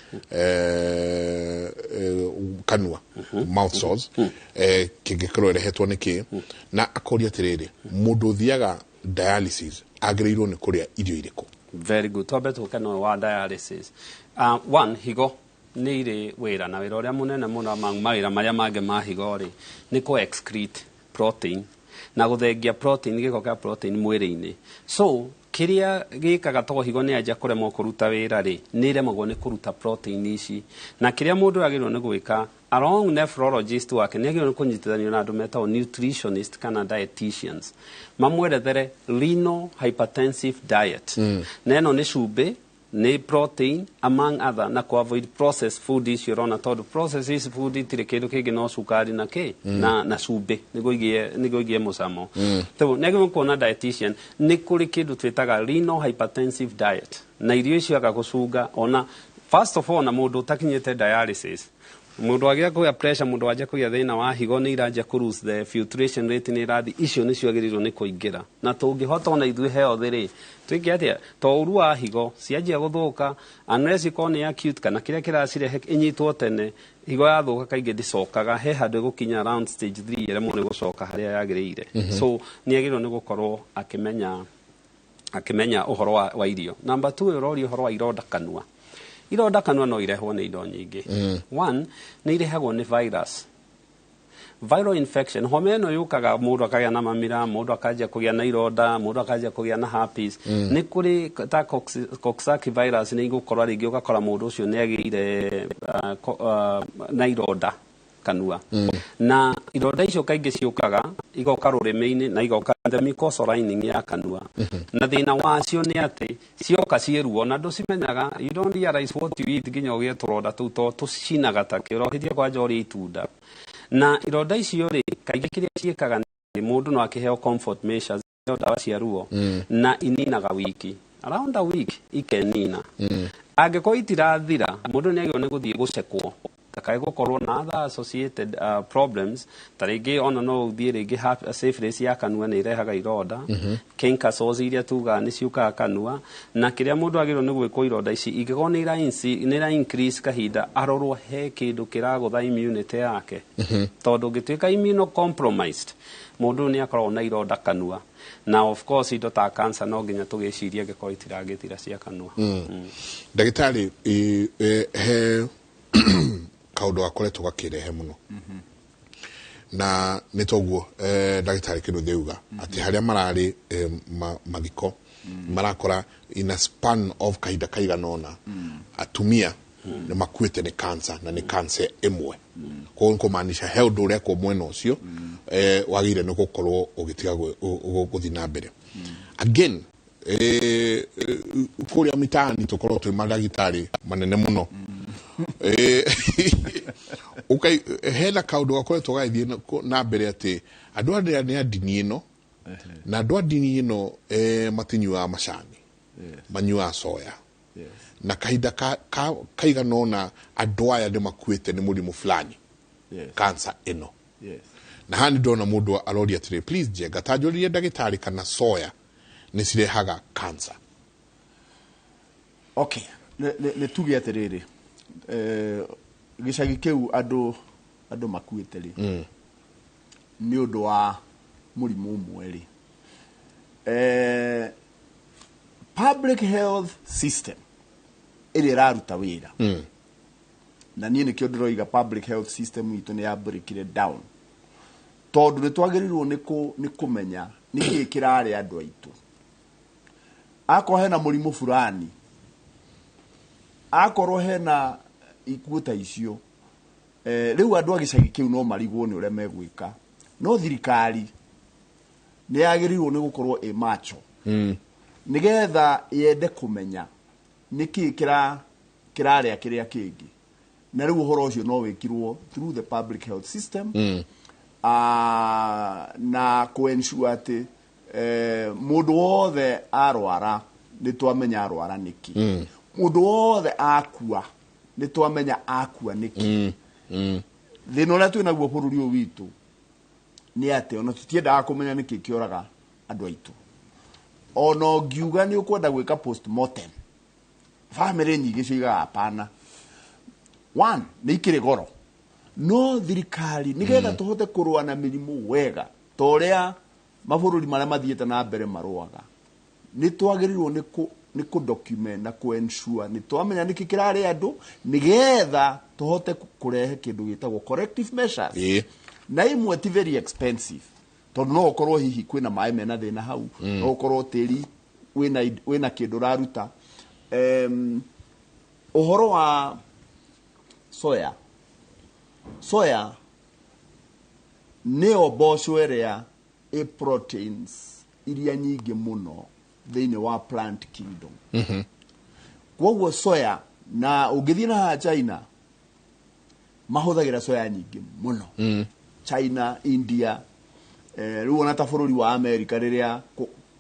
kanua mouth sores kingikoro rehetwo niki na akoria tiriri mundu thiaga dialysis agreirwo ni kuria irio iriko. Very good. Tobe tukano wa dialysis. One higo ni iri wira na wira uria munene muno mawira maria mange ma higo ri ni ko excrete protein na guthengia protein giko ka protein mwiri-ini. So kiria gikaga to higo ni aja kuremwo kuruta wira ri ni remagwo ni kuruta protein ici na kiria mundu agirwo ni gwika along nephrologist wake ni agirwo ni kunyitithanio na andu metagwo nutritionist kana dietitians mamwerethere renal hypertensive diet neno ni cumbi ni protein among other na ku avoid processed food icio rona tondu processed food itire kindu kingi no sukari na na cumbi nigo igie mucamo so negwo kuona dietitian ni kuri kindu twitaga renal hypertensive diet na irio icio agagucunga ona first of all na mundu utakinyite dialysis mundu agia kuya pressure mundu agia kuya thina wa higo ni iraja ku lose the filtration rate ni irathi icio ni cio agirirwo ni kuingira na tungihota ona ithui heo thiri twiki atia to uru wa higo cianjia guthuka unless ikoni acute kana kiria kiracire inyitwo tene higo yathuka kaingi ndicokaga he handu gukinya around stage 3 ire mune gucoka haria yagirire so ni agirirwo ni gukorwo akimenya uhoro wa irio. Number 2 urori uhoro wa ironda kanua. Ironda kanua no irehwo ni indo nyingi. One ni irehagwo ni virus. Viral infection homa no yukaga mundu akagĩa na mamira mundu akajia kugĩa na ironda mundu akajia kugĩa na herpes ni kuri ta coxsackie virus ni igukorwa ringi ugakora mundu ucio ni agire na ironda kanua na ironda icio kaingĩ ciukaga igoka rurimi-ini na igoka the mucosal lining ya kanua na thina wacio ni ati cioka cieruo na nducimenyaga you don't realize what you eat nginya ugie turonda tu to tucinaga ta kirohithia kwa njori itunda na ironda icio ri kaingĩ kiria ciekaga ni mundu no akiheo comfort measures dawa cia ruo na ininaga wiki around a week ikenina angĩkorwo itirathira mundu ni agĩrĩirwo ni guthie gucekwo takai gukorwo na other associated problems taringi ona no uthie ringi syphilis ya kanua ni irehaga ironda canker sores iria tuga ni ciukaga kanua na kiria mundu agirwo ni gwikwo ironda ici ingĩkorwo ni ra increase kahinda arorwo he kindu kiragutha immunity yake tondu ngĩtuĩka immunocompromised mundu ni akorwo na ironda kanua na of course indo ta cancer no nginya tugĩciria ngĩkorwo itiragĩtira cia kanua ndagĩtarĩ he kaundu akoretwo gakirehe muno na nitoguo ndagitari kindu theuga ati haria marari mathiko marakora in a span of kahinda kaiganona atumia ni makuite ni cancer na ni cancer imwe ko kumaanisha he undu uria ko mwena ucio wagire ni gukorwo ugitiga guthi na mbere again kuria mitani tukorwo twi madagitari manene muno okay hena kaundu gakoretwo gaithie na mbere ati andu arĩa ni adini ino na andu adini ino matinyua macani manyua soya na kahinda kaiganona andu aya ni makuite ni murimu fulani cancer ino na hani ndona mundu aroria atiri please jenga tanjuririe ndagitari kana soya ni cirehaga cancer. Okay ne tuge atiriri gicagi kiu andu makuite ri ni undu wa murimu umwe ri public health system iri raruta wira na nie nikio ndiroiga public health system itu ni yabrikire down tondu ni twagirirwo ni kumenya ni kikirari andu aitu ako hena murimu fulani akorwo hena ikuta icio riu andu agicagi kiu no marigwo ni uria megwika no thirikari ni yagirirwo ni gukorwo macho nigetha yende kumenya niki kiraria kiria kingi na riu uhoro ucio no wikirwo through the public health system na ku ensure ati mundu wothe arwara ni twamenya arwara niki mundu wothe akua ni twamenya akua niki thina uria twina guo bururi uyu witu ni ate ona tutiendaga kumenya niki kioraga andu aitu ona ngiuga ni ukwenda gwika postmortem family nyingi ciigaga hapana one ni ikire goro no thirikari nigetha tuhote kurua na mirimu wega toria mabururi maria mathiete na mbere marwaga ni twagirirwo ni ku document na ku ensure ni twamenya niki kirari andu nigetha tuhote kurehe kindu gitagwo corrective measures na imwe ti very expensive tondu no ukorwo hihi kwina mai mena thina hau no ukorwo tiri wina kindu raruta uhoro wa soya neo mboco iria proteins iria nyingi muno thiini wa plant kingdom kwoguo soya na ungithii na China mahuthagira soya nyingi muno China, India, riu ona ta bururi wa America riria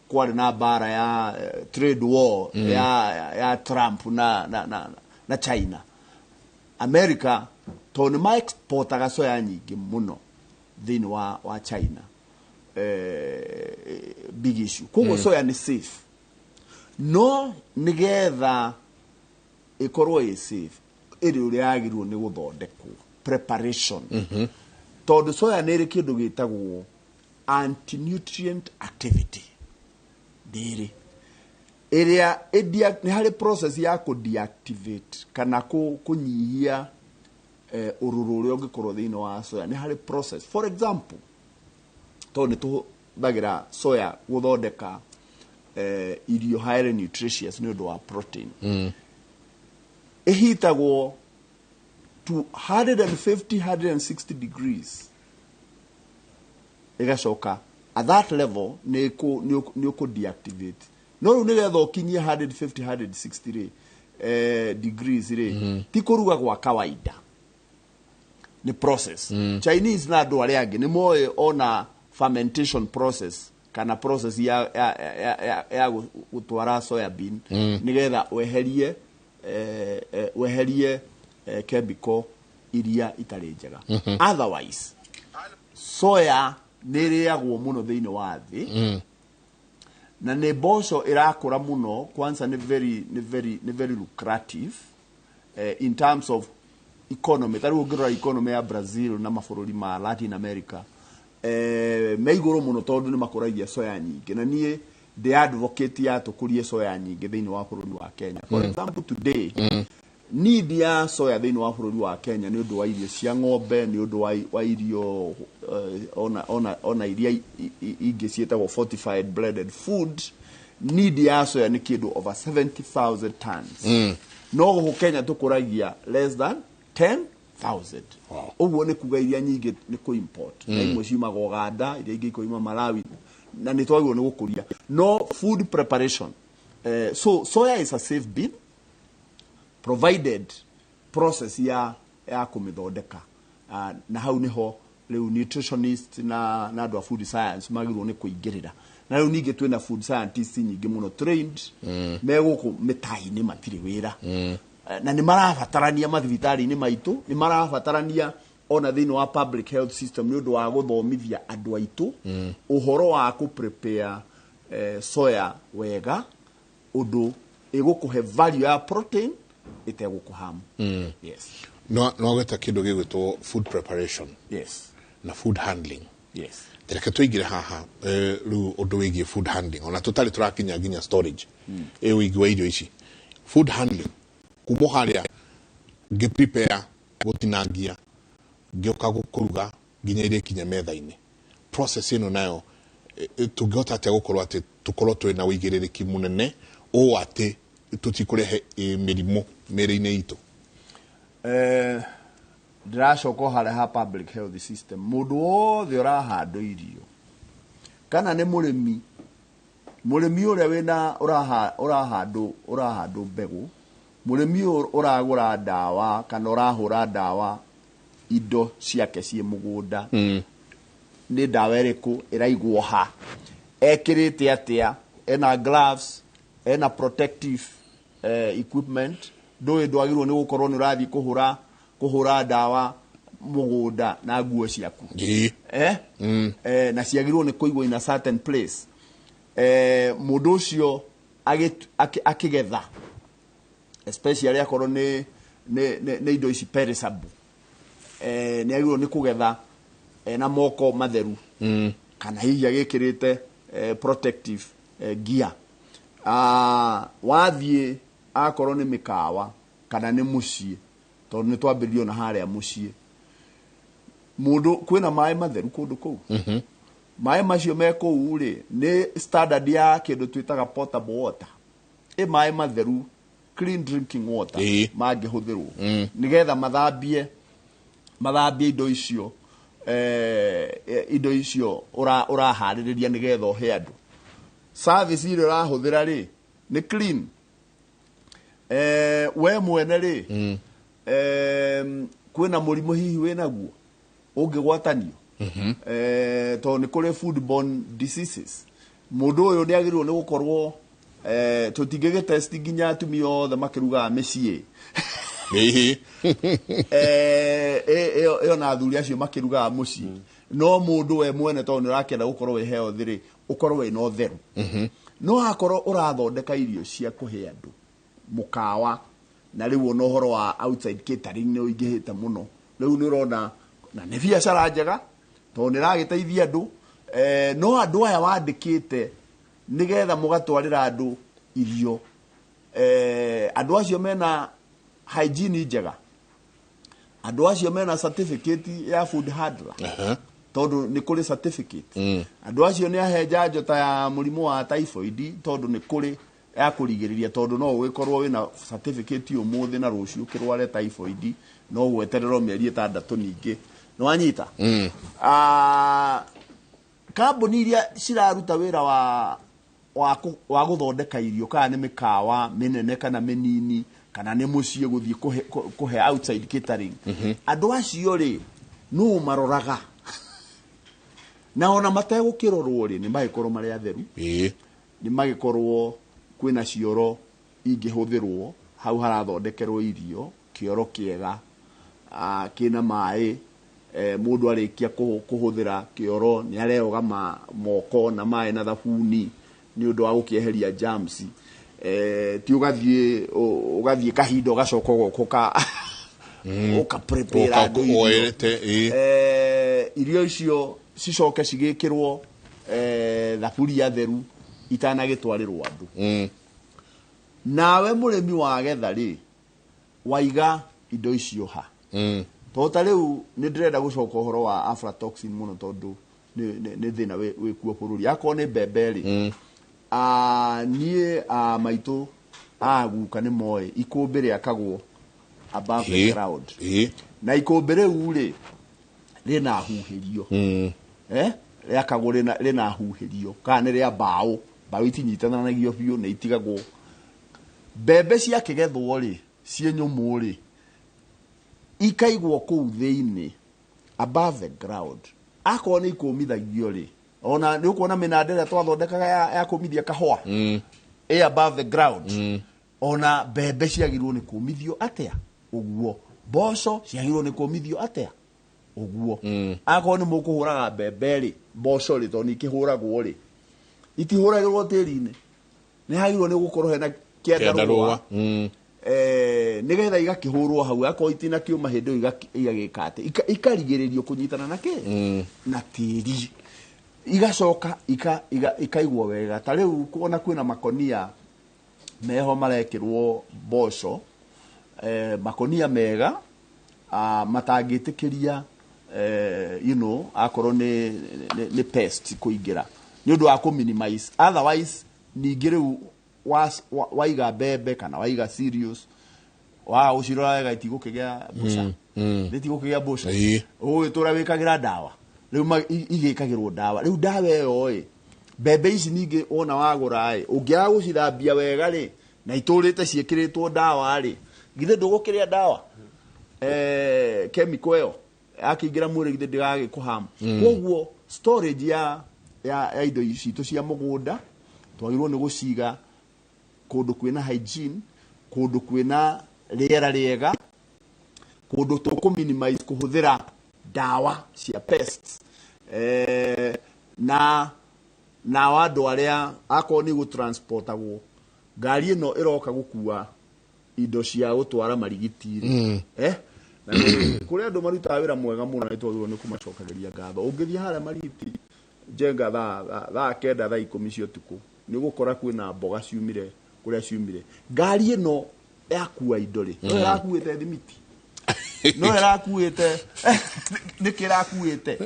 kwari na bara ya trade war ya Trump na China. America toni ma exportaga soya nyingi muno thini wa China. Big issue. Kugo soya ni safe. No nigetha ikorwo i safe. Iri uria agirwo ni guthondekwo preparation. Tondu soya ni ri kindu gitagwo anti-nutrient activity. Diri. Iria ni hari process ya ku deactivate kana kunyihia ururu uria ungikorwo thiini wa soya. Ni hari process. For example, tondu tubagira soya guthondeka irio highly nutritious ni undu wa protein. Ihitagwo to 150-160 degrees. Igacoka at that level ni ku deactivate. No ru nigetha ukinyie 150-160 degrees ti kuruga gwa kawaida. Ni process. Chinese na andu aria angi ni moe ona fermentation process kana process ya gutwara soya bean nigetha weherie chemical iria itari njega. Otherwise soya niriagwo muno thiini wa thi na ne mboco irakura muno. Kwanza ni very lucrative in terms of economy. Tari ungirora economy ya Brazil na mabururi ma Latin America meiguru muno tondu ni makuragia soya nyingi na nie the advocate ya tukurie soya nyingi thiini wa bururi wa Kenya. For example today need ya soya thiini wa bururi wa Kenya ni undu wa irio cia ng'ombe, ni undu wa irio ona iria ingi cietagwo fortified blended food. Need ya soya ni kindu over 70,000 tons. No go Kenya tukuragia less than 10,000. Uguo ni kuga iria nyingi ni ku import. Na imwe ciumaga Uganda, iria ingi ikoima Malawi na ni twagirwo ni gukuria. No food preparation. So soya is a safe bean provided process ya kumithondeka. Na hau niho riu nutritionist na andu a food science magirwo ni kuingirira. Na riu ningi twina food scientists nyingi muno trained me guku mitaini matiri wira. Na ni marabatarania mathibitari ni maitu, ni marabatarania ona thiini wa public health system ni undu wa guthomithia andu aitu uhoro wa ku prepare soya wega undu igukuhe value ya protein itegukuhamu. Yes. No gweta kindu gigwitwo food preparation. Yes. Na food handling. Yes. Reke tuigire haha ru undu wigie food handling ona tutari turakinya ginya storage wigi wa irio ici. Food handling kumo haria prepare gutinangia gioka gukuruga ginya irie kinya metha-ini. Process ino nayo tugota ate gukorwo ati tukorwo twina wigiririki munene o ati tutikurehe mirimu mere-ini itu. Ndiracoka haria public health system mundu wothe urahanda irio kana ni murimi uria wina urahanda mbegu, murimi uragura dawa kana urahura dawa indo ciake cie mugunda ni dawa iriku iraigwo ha ekirite atia, ena gloves, ena protective equipment, ndũĩ ndwagĩrĩirwo nĩ gũkorwo nĩ ũrathiĩ kũhũra ndawa mũgũnda na nguo ciaku. Na ciagĩrĩirwo nĩ kũigwo in a certain place. Mũndũ ũcio akĩgetha, especially akorwo nĩ indo ici perishable, nĩ agĩrĩirwo nĩ kũgetha na moko matheru, kana hihi agĩkĩrĩte protective gear. Wathiĩ akorwo nĩ mĩkawa kana nĩ mũciĩ, tondũ nĩ twambĩrĩrio na harĩa mũciĩ, mũndũ kwĩna maĩ matheru kũndũ kũu. Maĩ macio me kũu rĩ, nĩ standard ya kĩndũ twĩtaga potable water, maĩ matheru, clean drinking water mangĩhũthĩrwo, nĩgetha mathambie indo icio ũraharĩrĩria nĩgetha ũhe andũ. Service ĩrĩa ũrahũthĩra rĩ nĩ clean. We mwene rĩ, kwĩna mũrimũ hihi wĩnaguo ũngĩgwatanio, tondũ nĩ kũrĩ foodborne diseases, mũndũ ũyũ nĩ agĩrĩirwo nĩ gũkorwo, tũtingĩgĩtesti nginya atumia othe makĩrugaga mĩciĩ ĩyo na athuri acio makĩrugaga mũciĩ, no mũndũ we mwene tondũ nĩ ũrakĩenda gũkorwo wĩ healthy rĩ, ũkorwo wĩ na ũtheru. No akorwo ũrathondeka irio cia kũhe andũ mũkawa, na rĩu ona ũhoro wa outside catering nĩ ũingĩhĩte mũno, rĩu nĩ ũrona na nĩ biacara njega tondũ nĩ ĩragĩteithia andũ, no andũ aya wandĩkĩte nĩgetha mũgatwarĩra andũ irio, andũ acio mena hygiene njega, andũ acio mena certificate ya food handler, tondũ nĩ kũrĩ certificate. Andũ acio nĩ ahe njanjo ta ya mũrimũ wa typhoid, tondũ nĩ kũrĩ ya kũrigĩrĩria, tondũ no ũgĩkorwo wĩna certificate ũmũthĩ na rũciũ ũkĩrware typhoid, no gwetererwo mĩeri 6 ningĩ. Nĩ wanyita? Kambuni iria ciraruta wĩra wa gũthondeka irio, kana nĩ mĩkawa mĩnene kana mĩnini, kana nĩ mũciĩ gũthiĩ kũhe outside catering, andũ acio rĩ no maroraga, na ona mategũkĩrorwo rĩ nĩ magĩkorwo marĩ atheru, nĩ magĩkorwo kwĩna cioro ingĩhũthĩrwo hau harathondekerwo irio, kĩoro kĩega kĩna maĩ, mũndũ arĩkia kũhũthĩra kĩoro nĩ areoga moko na maĩ na thabuni nĩ ũndũ wa gũkĩeheria germs. Ti ũgathiĩ kahinda ũgacoka ũgoka ũka prepare irio icio cicoke cigĩkĩrwo thaburia theru itanagĩtwarĩrwo andũ. Nawe mũrĩmi wagetha rĩ, waiga indo icio ha? Tondũ ta rĩu nĩ ndĩrenda gũcoka ũhoro wa aflatoxin mũno, tondũ nĩ thĩna wĩkuo bũrũri. Akorwo nĩ mbembe rĩ, niĩ maitũ aguka nĩ moĩ ikũmbĩ rĩakagwo above the ground, na ikũmbĩ rĩu rĩ rĩna huhĩrio, rĩakagwo rĩna huhĩrio, kana nĩ rĩa mbaũ itinyitanagio biũ na itigagwo. Mbembe ciakĩgethwo rĩ, ciĩ nyũmũ rĩ, ikaigwo kũu thĩinĩ above the ground. Akorwo nĩ ikũmithagio rĩ, ona nĩ ũkuona mĩnanda ĩrĩa twathondekaga ya kũmithia kahũa above the ground, ona mbembe ciagĩrĩirwo nĩ kũmithio atĩa ũguo, mboco ciagĩrĩirwo nĩ kũmithio atĩa ũguo. Akorwo nĩ mũkũhũraga mbembe rĩ, mboco rĩ, tondũ nĩ ikĩhũragwo rĩ, itihũragĩrwo tĩri-inĩ, nĩ hagĩrĩirwo nĩ gũkorwo hena kĩandarũa, nĩgetha igakĩhũrwo hau, akorwo itina kĩũma hĩndĩ ĩyo igagĩka atĩ, ikarigĩrĩrio kũnyitana na kĩ, na tĩri, igacoka ikaigwo wega. Ta rĩu kuona kwĩna makonia meho marekĩrwo mboco, makonia mega matangĩtĩkĩria akorwo nĩ pest kũingĩra, nĩ ũndũ wa kũ-minimize. Otherwise ningĩ rĩu waiga mbembe kana waiga cereals, ũcirora wega itigũkĩgĩa mbũca, itigũkĩgĩa mbũca, ũgũgĩtũra wĩkagĩra ndawa, rĩu igĩkagĩrwo ndawa. Rĩu ndawa ĩyo mbembe ici ningĩ wona wagũra ũngĩaga gũcithambia wega rĩ, na itũrĩte ciĩkĩrĩtwo ndawa rĩ, githĩ ndũgũkĩrĩa ndawa chemical ĩyo yakĩingĩra mwĩrĩ, githĩ ndĩgagĩkũhamu. Koguo storage ya indo citũ cia mũgũnda twagĩrĩirwo nĩ gũciga kũndũ kwĩna hygiene, kũndũ kwĩna rĩera rĩega, kũndũ tũkũ-minimize kũhũthĩra ndawa cia pests, na andũ arĩa akorwo nĩ gũtransportagwo ngari ĩno ĩroka gũkua indo cia gũtwara marigiti-rĩ, na kũrĩ andũ marutaga wĩra mwega mũno nĩ twagĩrĩirwo nĩ kũmacokagĩria ngatho. Ũngĩthiĩ harĩa Marigiti Njenga thaa 9 thaa 10 cia ũtukũ nĩ gũkora kwĩna mboga ciumire kũrĩa ciumire. Ngari ĩno yakua indo rĩ, no ĩrakuĩte thimiti, no ĩrakuĩte nĩkĩ ĩrakuĩte,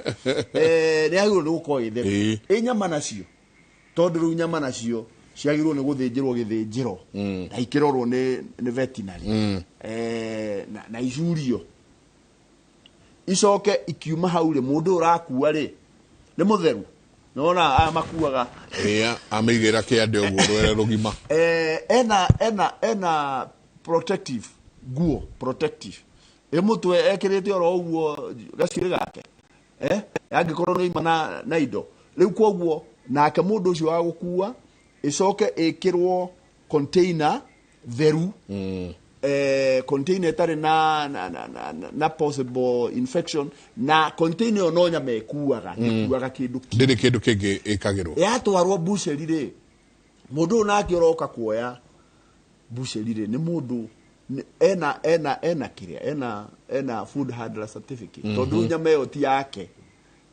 nĩ yagĩrĩirwo nĩ gũkorwo ĩtheru. Ĩ nyama nacio, tondũ rĩu nyama nacio ciagĩrĩirwo nĩ gũthĩnjĩrwo gĩthĩnjĩro na ikĩrorwo nĩ veterinary, na icurio icoke ikiuma hau rĩ, mũndũ ũrakua rĩ nĩ mũtheru. Nona aya makuaga amĩigĩra kĩande ũguo rwere rũgima, ena protective nguo protective mũtwe ekĩrĩte oro ũguo gacirĩ gake, angĩkorwo nĩ ima na indo rĩu. Koguo nake mũndũ ũcio wa gũkua icoke ĩkĩrwo container theru, container ĩtarĩ na possible infection, na container ĩyo no nyama ĩkuaga, ĩkuaga kĩndũ ndĩrĩ kĩndũ kĩngĩ ĩkagĩrwo. Yatwarwo buceri rĩ, mũndũ ũyũ nake ũroka kuoya buceri rĩ, nĩ mũndũ ena kĩrĩa, ena food handler certificate, tondũ nyama ĩyo ti yake,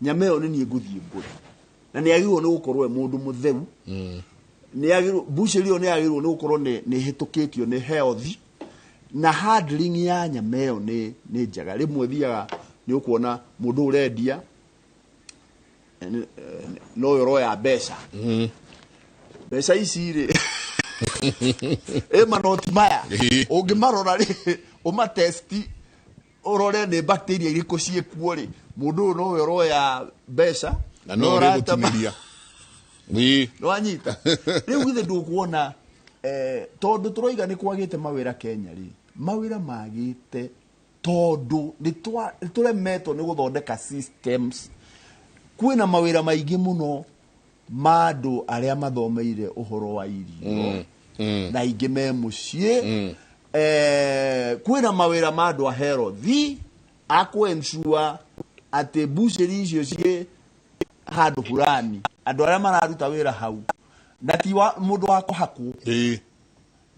nyama ĩyo nĩ niĩ ngũthiĩ ngũre, na nĩ agĩrĩirwo nĩ gũkorwo mũndũ mũtheru. Buceri ĩyo nĩ agĩrĩirwo nĩ gũkorwo nĩ hĩtũkĩtio nĩ health, na handling ya nyama ĩyo nĩ njega. Rĩmwe thiaga nĩ ũkuona mũndũ ũrendia no ũroya mbeca, mbeca ici rĩ manoti maya ũngĩmarora rĩ ũmatesti ũrore nĩ bacteria irĩkũ ciĩkuo rĩ, mũndũ ũyũ no ũroya mbeca na no ũrĩgũtinĩria no anyita. Rĩu githĩ ndũkuona tondũ tũroiga nĩ kwagĩte mawĩra Kenya rĩ, mawĩra magĩte tondũ nĩ tũremetwo nĩ gũthondeka systems. Kwĩna mawĩra maingĩ mũno ma andũ arĩa mathomeire ũhoro wa irio na ingĩ me mũciĩ. Kwĩna mawĩra ma andũ a health a kũ-ensure atĩ buceri icio ciĩ handũ fulani, andũ arĩa mararuta wĩra hau na ti mũndũ wa kũhakwo,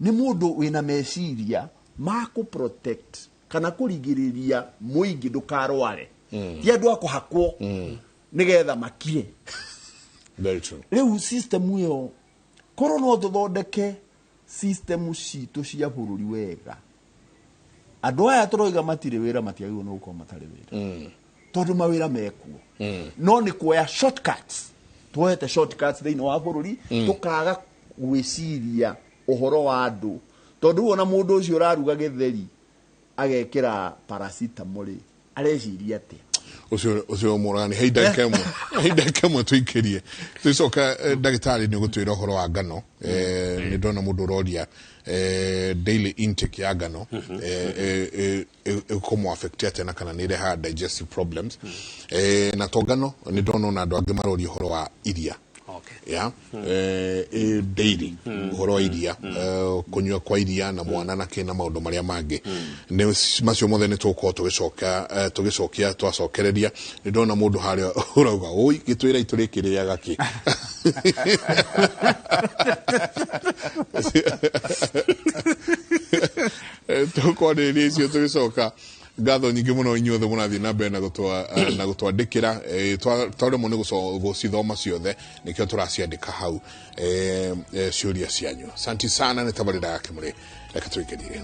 nĩ mũndũ wĩna meciria ma kũ-protect kana kũrigĩrĩria mũingĩ ndũkarware, ti andũ a kũhakwo nĩgetha makire. Rĩu system ĩyo korwo no tũthondeke system citũ cia bũrũri wega, andũ aya tũroiga matirĩ wĩra matiagĩrĩirwo nĩ gũkorwo matarĩ wĩra, tondũ mawĩra mekuo, no nĩ kuoya shortcuts. Tuoete shortcuts thĩinĩ wa bũrũri, tũkaga gwĩciria ũhoro wa andũ, tondũ wona mũndũ ũcio ũraruga gĩtheri agekĩra paracetamol areciria atĩa? Ucio mũrani heida kemwe tuikirie tucoka ndagĩtarĩ nĩ gũtwĩra ũhoro wa ngano. Nĩ ndona mũndũ ũroria daily intake ya ngano ĩkũmũ affect atĩa na kana nĩ irehaga digestive problems. Na to ngano nĩ ndona ona andũ angĩ maroria ũhoro wa iria. Daily ũhoro wa iria, kũnyua kwa iria na mwana na kĩna maũndũ marĩa mangĩ macio mothe nĩ tũgũkorwo tũgĩcokia twacokereria. Nĩ ndona mũndũ harĩa ũrauga ũi gĩtwĩra itũ rĩkĩrĩaga kĩ tũkwarĩrĩria icio tũgĩcoka. Ngatho nyingĩ mũno inyuothe mũrathiĩ na mbere na gũtwandĩkĩra, twaremwo nĩ gũcithoma ciothe nĩkĩo tũraciandĩka hau ciũria cianyu. Asante sana, nĩ tabarĩra yake mũrĩ, reka twĩkĩrire.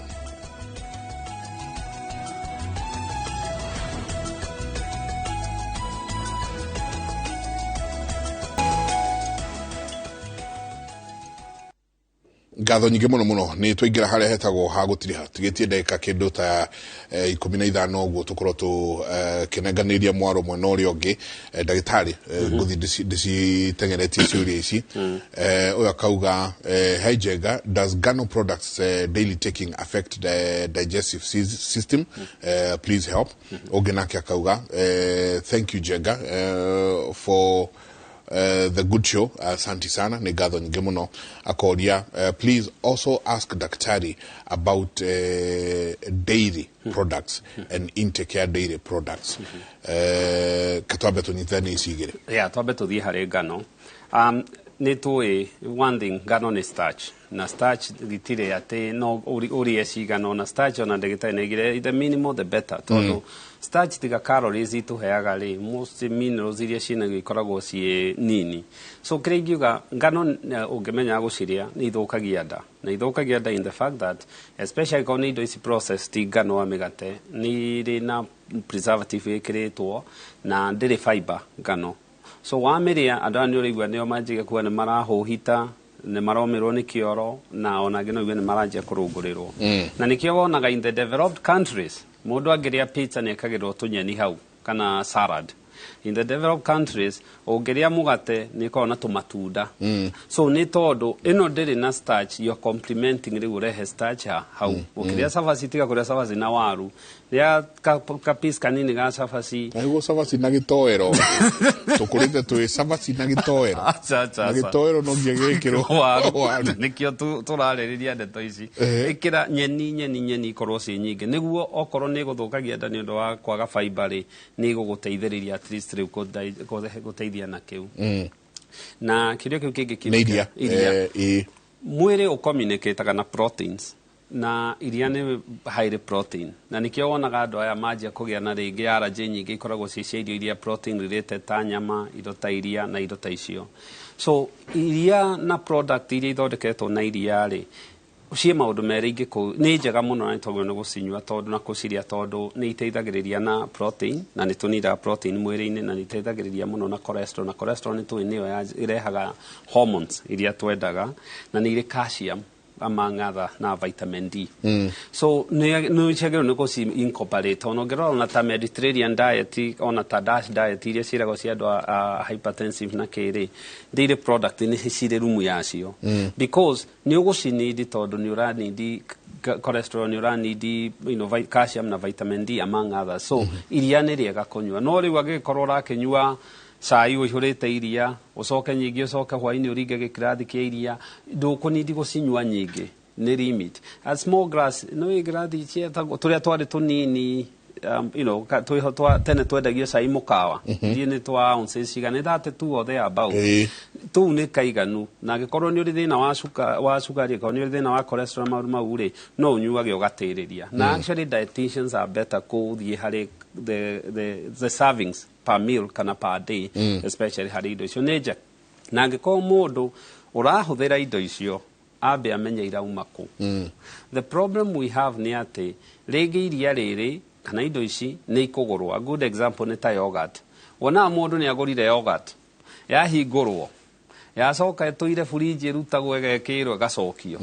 Ngatho nyingĩ mũno nĩ twaingĩra harĩa hetagwo ha gũtirĩ ha tũgĩtie ndagĩka kĩndũ ta 15 ũguo tũkorwo tũkĩnenganĩria mwaro mwena ũrĩa ũngĩ. Ndagĩtarĩ ngũthi ndĩcitengeretie ciũria ici. Ũyũ akauga hi Njenga, does Gano products daily taking affect the digestive system? Please help. Ũngĩ nake akauga thank you Njenga the good show. Asante sana, ni gatho nyingi muno akoria. Please also ask daktari about dairy products and intake ya dairy products. Katwabe tunyithani isigire. Yeah, twabe tuthie hari ngano. Ni tuwe one thing, ngano ni starch. Na starch gitire ate no uri ngano na starch ona ndagita negire the minimal the better. Tondo starch tiga calories ituheaga ri most minerals iria cina gikoragwo cie nini. So kiregiuga ngano ungemenya guciria ni ithukagia nda. Na ithukagia nda in the fact that especially when indo isi processed ngano wa migate ni ri na preservative ikiritwo na ndiri fiber ngano. So wamiria andani urigwa nio manjige kuwa ni marahuhita ne maromerwo ni kioro na ona ngino ni marajia kurungurirwo na nikio wonaga in the developed countries mundu angiria pizza ne kagirwo tunyeni hau kana salad in the developed countries ongeria mugate ni kona tumatunda so ni tondu ino ndiri na starch you complementing ri urehe starch hau ukiria savasi tiga kuria savasi na waru ya kapis kanini ga savasi aigo savasi na gitoero tukurite tu savasi na gitoero na gitoero no ngegekiro waru nikio turaririria ndeto ici ikira nyeni korwo ci nyingi niguo okorwo ni guthukagia nda ni undu wa kwaga fiber ri ni guguteithiriria at least riu guteithia na kiu na kirio kiu kingi iria mwiri ucommunicate na proteins na iria ni high protein na nikio wonaga andu aya manjia kugia na ringi allergy nyingi ikoragwo cia irio iria protein related ta nyama indo ta iria na indo ta icio so iria na product iria ithondeketwo na iria ri cie maundu meringi ku ni njega muno na togwo ni gucinywa tondu na kuciria tondu ni iteithagiriria na protein na ni tunira protein mwiri-ini na ni iteithagiriria muno na cholesterol ni tu niyo ya irehaga hormones iria twendaga na ni ire calcium among other na vitamin D. So no chegero no kosi incorporate ono gero na ta Mediterranean diet ona ta DASH diet iria cirago cia andu hypertensive na kere dairy product ni cire rumu yacio because ni ugucinidi tondu ni uranidi cholesterol ni uranidi calcium na vitamin D among others so iria ni riega kunywa no riu agikorwo rakinywa sai uhurite iria ucoke nyingi ucoke hwaini uringe gikirathi kia iria ndukunidi gucinywa nyingi ni limit a small glass no igirathi cia turia twari tunini tene twendagio sai mukawa ni twa ounces cigana thate tu othe about tu ni kaiganu na gikorwo ni uri thina wa sukari ko ni uri thina wa cholesterol mau ri no unyuage ugatiriria na actually dietitians are better kuthie hari the servings per meal kana per day especially hari indo icio neja na ngiko mundu urahuthira indo icio abe amenye irauma ku the problem we have ni ati rigi iria riri kana indo ici ni ikugurwa a good example ni ta yogurt wona mundu ni agurire yogurt yahingurwo yacoka tuire fridge rutagwo egekirwo gacokio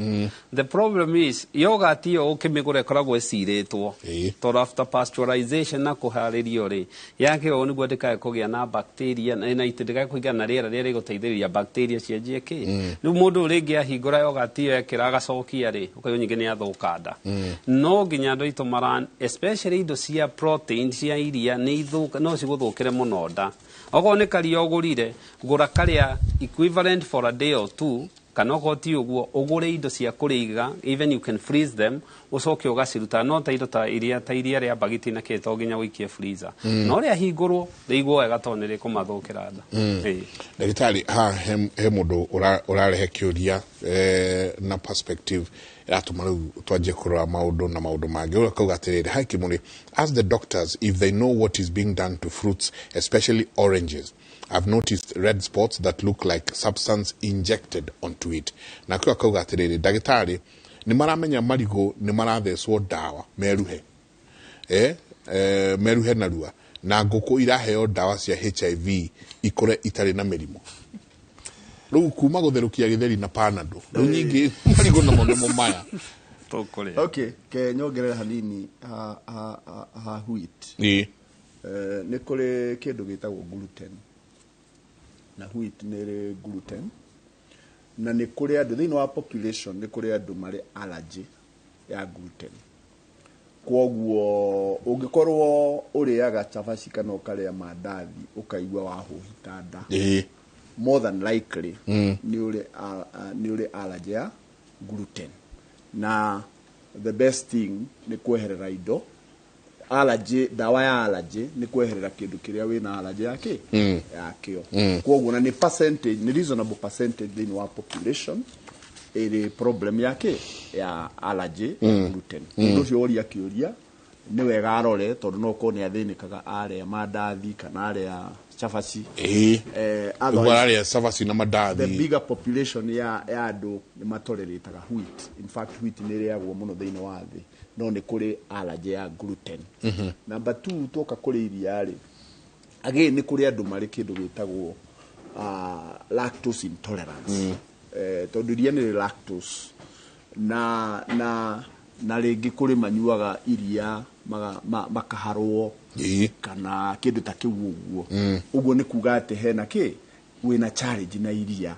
the problem is yogurt iyo ukimigura koragwo eciritwo to after pasteurization na kuharirio ri yake o niguo ndikae kugia na bacteria na itindikae kuiga na riera riri guteithiriria bacteria cianjie ki ni mundu ringi ahingura yogurt iyo ekira gacokia ri ukayo nyingi ni athukanda no nginya andu itu maran especially indo cia protein cia iria ni ithuka no ciguthukire muno nda ogo ni kari ogurire gura karia equivalent for a day or two kana goti uguo ugure indo cia kuriga even you can freeze them ucoke ugaciruta no ta indo ta iria ria bagiti na keto nginya wikie freezer no ria hingurwo ndeiguo wega tonere kumathukira nda ndagitari he mundu urarehe kiuria na perspective atuma riu twanjie kurora maundu na maundu mangi ukauga atiriri haiki muri ask the doctors if they know what is being done to fruits especially oranges. I've noticed red spots that look like substance injected onto it. Na kwa kauga atiriri dagitari ni maramenya marigo ni marathecwo dawa meruhe meruhe na rua na nguku iraheo dawa cia HIV ikore itari na mirimo riu kuma gutherukia githeri na panado riu nyingi marigo na mono maya tokore okay ke nyongerera hanini ha wheat ni kuri kindu gitagwo gluten na wheat ni gluten na ni kuri andu thini wa population ni kuri andu mari allergy ya gluten kwoguo ungikorwo uriaga chabaci kana ukaria mandathi ukaigua wahuhita nda more than likely ni ule allergy ya gluten. Na the best thing ni kweherera indo allergy, dawa ya allergy ni kweherera kindu kiria wina allergy yake yakio. Kwoguo na ni percentage, ni reasonable percentage in our population ere problem yake ya allergy gluten. Ndio cio ori akiuria ni wega arore tondu no ko ni athinikaga are mandathi kana are chafaci are chafaci na mandathi. The bigger population ya andu ni matoleretaga wheat. In fact wheat ni riagwo muno thiini wa thi, no ni kuri allergy ya gluten. Number 2 toka kuri iria ri again ni kuri andu mari kindu gitagwo lactose intolerance. Tondu iria ni lactose na ringi kuri manyuaga iria makaharwo kana kindu ta kiu uguo. Uguo ni kuga ati hena ki wina challenge na iria.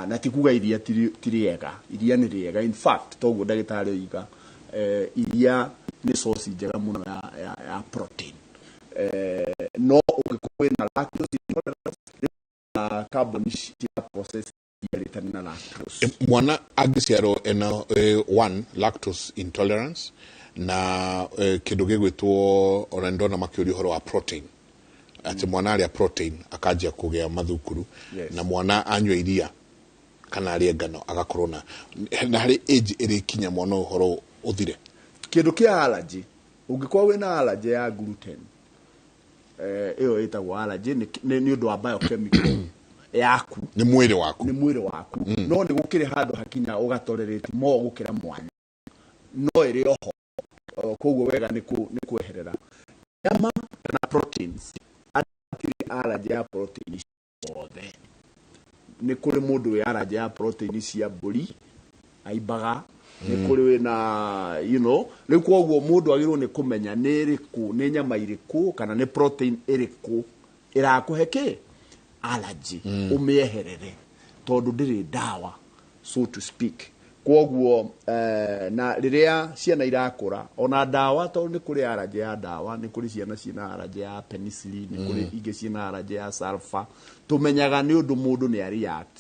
Na tikuga iria tiriega, iria ni riega. In fact toguo ndagitari oiga iria ni source njega muno ya protein. No ungikuwa na lactose intolerance carbon process na lactose. Mwana agiciaro ena one lactose intolerance na kindu gigwitwo ona ndona makiuri horo wa protein. Ati mwana aria protein akajia kugea mathukuru na mwana anywa iria kana aria ngano agakorwo na hari age iri kinya mwana horo uthire. Kindu kia allergy ungikuwa wina allergy ya gluten iyo itagwo allergy ni undu wa biochemical yaku ni mwiri waku no ni gukire handu hakinya ugatorerete mo gukira mwana no iri oho koguo wega ni kweherera nyama na proteins. Atiri allergy ya protein othe ni kuri mundu wi allergy ya protein cia mburi aibaga ni kuri wina riu koguo mundu agirwo ni kumenya ni iriku ni nyama iriku kana ni protein iriku irakuhe ki allergy umieherere tondu ndiri dawa so to speak. Kwoguo na riria ciana irakura ona dawa tondu ni kuri allergy ya dawa, ni kuri ciana ciana allergy ya penicillin, ni kuri ingi ciana allergy ya sulfur. Tumenyaga ni undu mundu ni react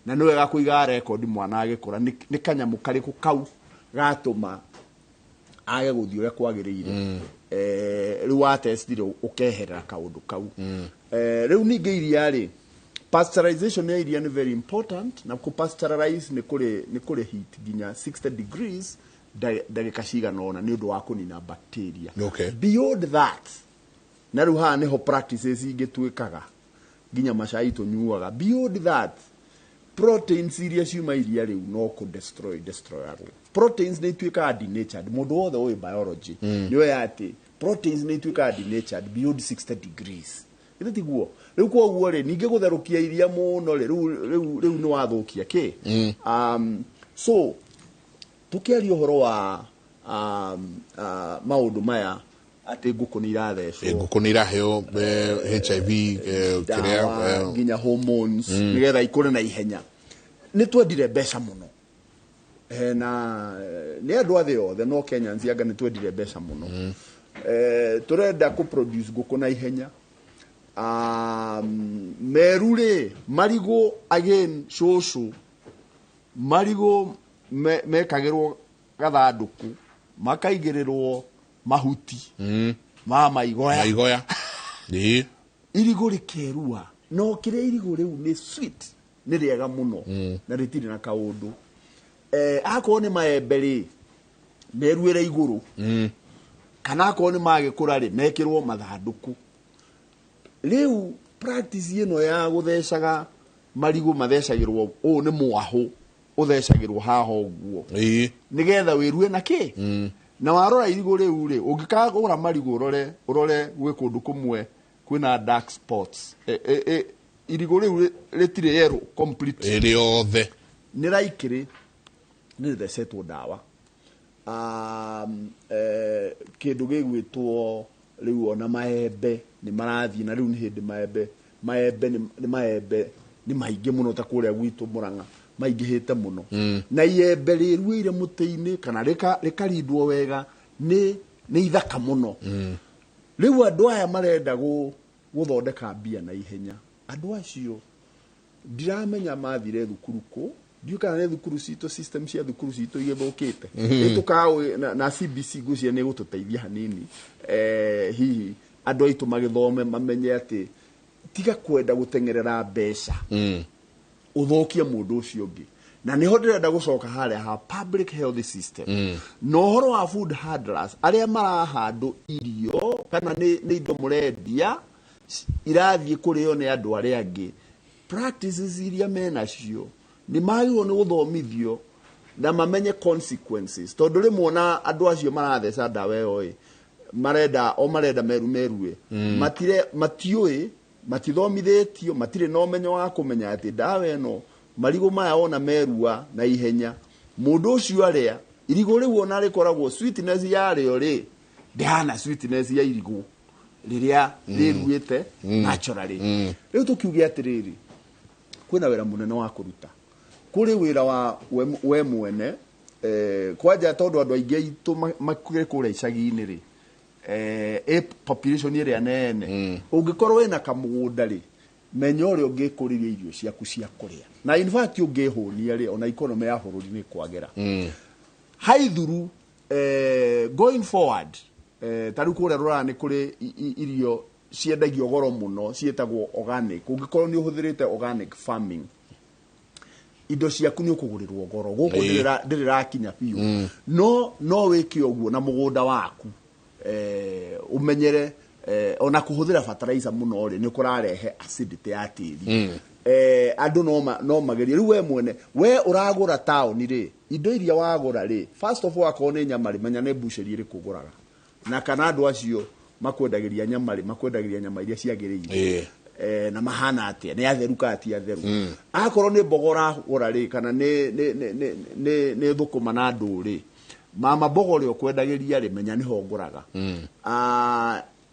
na ni wega kuiga record mwana agikura ni kanyamu kariku kau gatuma age guthii uria kwagiriire. Riu wa test ro ukeherera kaundu kau. Riu ninge iria ri pasteurization ya iria ni very important. Na ku pasteurize ni kuri heat ginya 60 degrees dagika cigana ona ni undu wa kunina bacteria. Beyond that na riu ha niho practices ingituikaga ginya macai tunyuaga. Beyond that proteins iria ciuma iria riu no ku destroy proteins ni tuikaga denatured. Mundu wothe oi biology ni oya ati proteins ni tuikaga denatured beyond 60 degrees. Ite tiguo riu koguo ri ninge gutherukia iria muno riu ni wathukia ki. So tukiaria uhoro wa maundu maya ati nguku ni irathecwo, nguku ni iraheo HIV kiria ginya hormones nigetha ikure na ihenya. Ni twendire mbeca muno na ni andu athe othe no Kenyans anga ni twendire mbeca muno. Turenda ku produce nguku na ihenya. Merure marigo again shosho marigo mekagirwo gathanduku makaigirirwo mahuti ma maigoya irigo rikerua no kire irigo riu ni sweet ni riega muno na ritiri na kaundu akoo ni maembe ri meruire iguru kana akoo ni magikura ri mekirwo mathanduku. Riu practice ino ya guthecaga marigo mathecagirwo ni mwahu uthecagirwo haha uguo nigetha wirue na ki na warora irigo riu ri ungikagura marigo urore gwi kundu kumwe kwina dark spots irigo riu ritire yellow complete iri othe ni raikiri ni thecetwo dawa. Kindu gigwitwo riu ona maembe ni marathi na riu ni hindi maembe ni maingi muno ta kuria gwitu Murang'a maingihite muno na iembe riruire muti-ini kana rikarindwo wega ni ithaka muno. Riu andu aya marenda guthondeka mbia na ihenya. Andu acio ndiramenya mathire thukuru ku ndiukana ne thukuru cito system cia thukuru cito igethokete itukawe na CBC gucia ne gututeithia hanini hihi andu aitu magithome mamenye ati tiga kwenda gutengerera mbeca uthokie mundu ucio ungi na niho ndirenda gucoka haria ha public health system no horo wa food handlers aria marahandu irio kana ni indo murendia irathie kurio ni andu aria angi practices iria menacio ni magirwo ni guthomithio na mamenye consequences tondu rimwe na andu acio maratheca ndawa ĩyo marenda meru matiui matithomithĩtio matire no menyo wa kumenya ati ndawa ĩno marigo maya ona merua na ihenya mundu ucio aria irigo riu ona rikoragwo sweetness yarĩo ri ndihana sweetness ya irigo riria riruite naturally riu tukiuge atiriri kwina wira munene wa kuruta kuri wira wa we mwene kwaja tondu andu aingi aitu makure kure icagi-ini ri population iria nene ungikorwo wina kamugunda ri menya uria ungikuriria irio ciaku cia kuria na in fact ungihunia ri ona economy ya bururi ni kwagera haithuru going forward tariu kuria rurani kuri irio ciendagio goro muno cietagwo organic ungikorwo ni uhuthirite organic farming indo ciaku ni ukugurirwo goro guku ndirirakinya biu no wiki oguo na mugunda waku umenyere ona kuhuthira fertilizer muno ri ni kurarehe acidity ya tiri andu no magerie riu we mwene we uragura town ri indo iria wagura ri first of all akone nyama ri menya ne busheri iri kuguraga na kana andu acio makwendagiria nyama iria ciagiriire na mahana atia ni atheruka atia atheru akorwo ni mbogora gura ri kana ni thukuma na nduri mama mbogore okwendagiria ri menya niho nguraga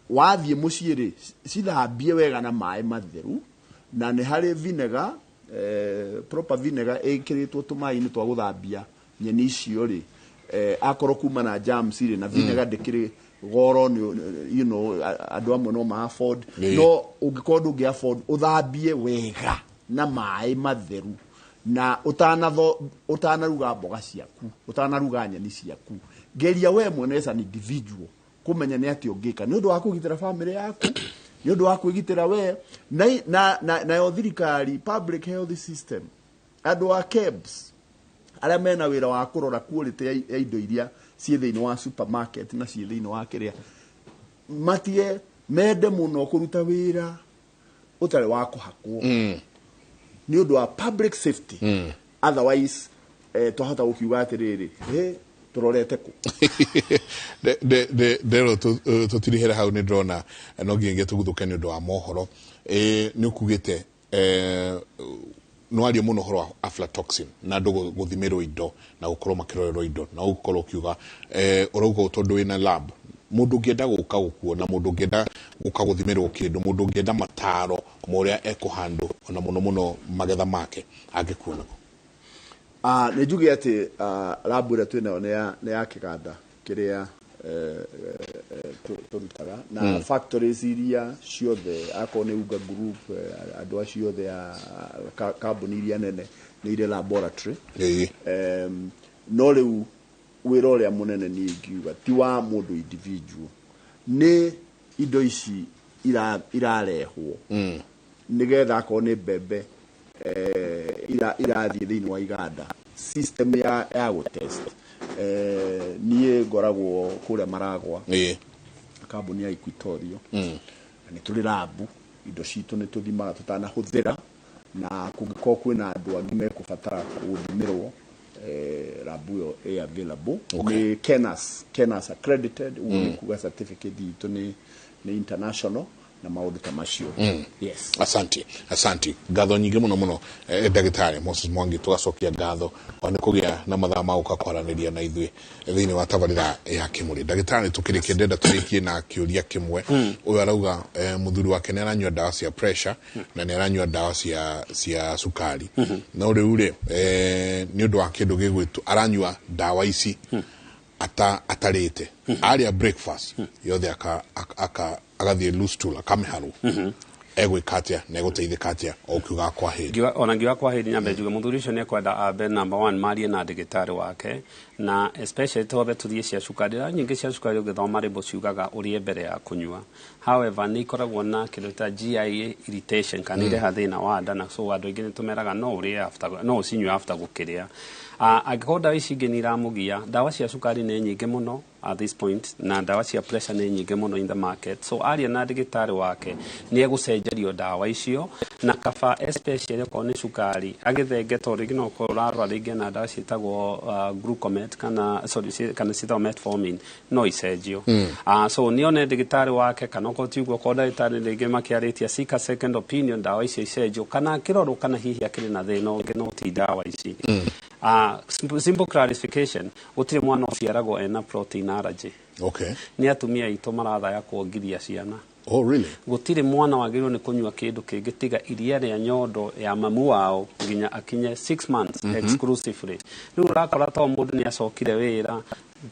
wathie mucii ri cithambie wega na mai matheru na ni hari vinegar proper vinegar ikiritwo tumai-ini twa guthambia nyeni icio ri akorwo kuma na germs ri na vinegar ndikiri goro you know andu amwe no ma afford no ungikorwo ndungi afford uthambie wega na mai matheru na utanaruga mboga ciaku utanaruga nyeni ciaku geria we mwene as an individual kumenya ni ati ungika ni undu wa kugitira family yaku ni undu wa kwigitira we na yo thirikari public health system andu a KEBS aria mena wira wa kurora quality ya indo iria cie thiini wa supermarket na cie thiini wa kiria matie mende muno kuruta wira utari wa kuhakwo ni undu wa public safety otherwise tuhota gukiuga atiriri turorete ku dero tutirihere hau ni ndrona no nginge tuguthuke ni undu wa mohoro ni ukugite no ario muno horo aflatoxin na ndugu guthimirwo indo na gukorwo makirorerwo indo na gukorwo kiuga urauga tondu wina lab mundu ngienda guka gukuona mundu ngienda guka guthimirwo kindu mundu ngienda mataro moria ekuhandu ona muno magetha make angikuona ni njuge ati lab ira twina ne ya kiganda kiria turutaga na factories iria ciothe akone uga group andu acio the carbon iria nene ni ire laboratory no riu wira uria munene ni ngiuga ti wa mundu individual ni indo ici irarehwo nigetha akone bebe irathie thiini wa iganda system ya gutest nie ngoragwo kuria Maragwa kambuni ya Equatorio ni tuli labu indo citu ni tuthimaga tutanahuthira na kungiko kwina andu angi mekubatara guthimirwo labu yo available ni Kenas accredited ni kuga certificate itu ni international na maundu ta macio yes asante gatho nyingi muno ndagitari Moses Mwangi tugacokia gatho ona kugia na mathaa ma uka kwaraniria na ithui thiini wa tabarira ya Kimuri ndagitari tukirikie ndenda turikie na kiuria kimwe uyu arauga muthuri wake ni aranywa dawa cia pressure na ni aranywa dawa cia sukari na uriu ri ni undu wa kindu gigwitu aranywa dawa ici atarite aria breakfast yothe agathie loose stool akameharu egwĩka atĩa na egũteithĩka atĩa o kiuga kwa hĩndĩ ona ngiuga kwa hĩndĩ nyambe njuge mũthuri ũcio nĩekwenda ambe number 1 marie na ndagĩtarĩ wake na especially tobe tuthie cia cukari nyingĩ cia cukari ũgĩthoma rĩmbo ciugaga ũrĩe mbere ya kũnyua however nĩ ikoragwo na kĩndũ ta GI irritation kana ireha thĩna wa nda na so andũ aingĩ nĩtũmeraga no ũrĩe after no ũcinyue after gũkĩrĩa angĩkorwo ndawa ici ingĩ nĩiramũgia ndawa cia cukari nĩ nyingĩ mũno at this point na ndawa cia pressure nĩ nyingĩ mũno in the market so aria na ndagĩtarĩ wake nĩ egũcenjerio ndawa icio na kaba especially okorwo nĩ cukari agĩthenge tondũ rĩngĩ no ũkorwo ũrarwara rĩngĩ na ndawa ciĩtagwo glucomet kana ciĩtagwo metformin no icenjio so nione ndagĩtarĩ wake kana okorwo tiuguo okorwo ndagĩtarĩ rĩngĩ makĩarĩtia seek a second opinion ndawa icio icenjio kana akĩrorwo kana hihi akĩrĩ na thĩna ũngĩ no ti ndawa ici simple clarification gũtirĩ mwana ũciaragwo ena protein allergy nĩ atumia aitũ marathaya kuongithia ciana really gũtirĩ mwana wagĩrĩirwo nĩ kũnyua kĩndũ kĩngĩ tiga iria rĩa nyondo ya mamu wao nginya akinye 6 months exclusively rĩu ũrakora to mũndũ nĩ acokire wĩra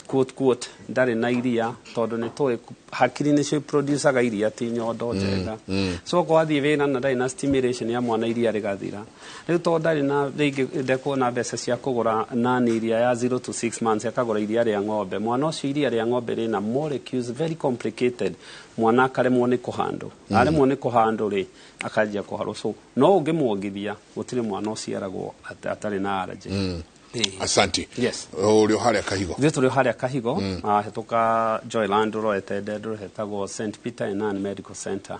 quote ndarĩ na iria tondũ nĩ tũĩ hakiri nĩcio producaga iria ti nyondo njega so kwa athiĩ wĩra na ndarĩ na stimulation ya mwana iria rĩgathira rĩu tondũ ndarĩ na rĩngĩ ndekuona mbeca cia kũgũra nani iria ya 0 to 6 months akagũra iria rĩa ng'ombe mwana ũcio iria rĩa ng'ombe rĩna molecules very complicated mwana akaremwo nĩ kũhandũ aremwo nĩ kũhandũ rĩ akanjia kũharwo so no ũngĩmuongithia gũtirĩ mwana ũciaragwo atarĩ na allergy Asante. Yes. Uri haria kahigo. Thithu uri haria kahigo. Hetoka Joyland ro etededro hetagwo St Peter and Medical Center.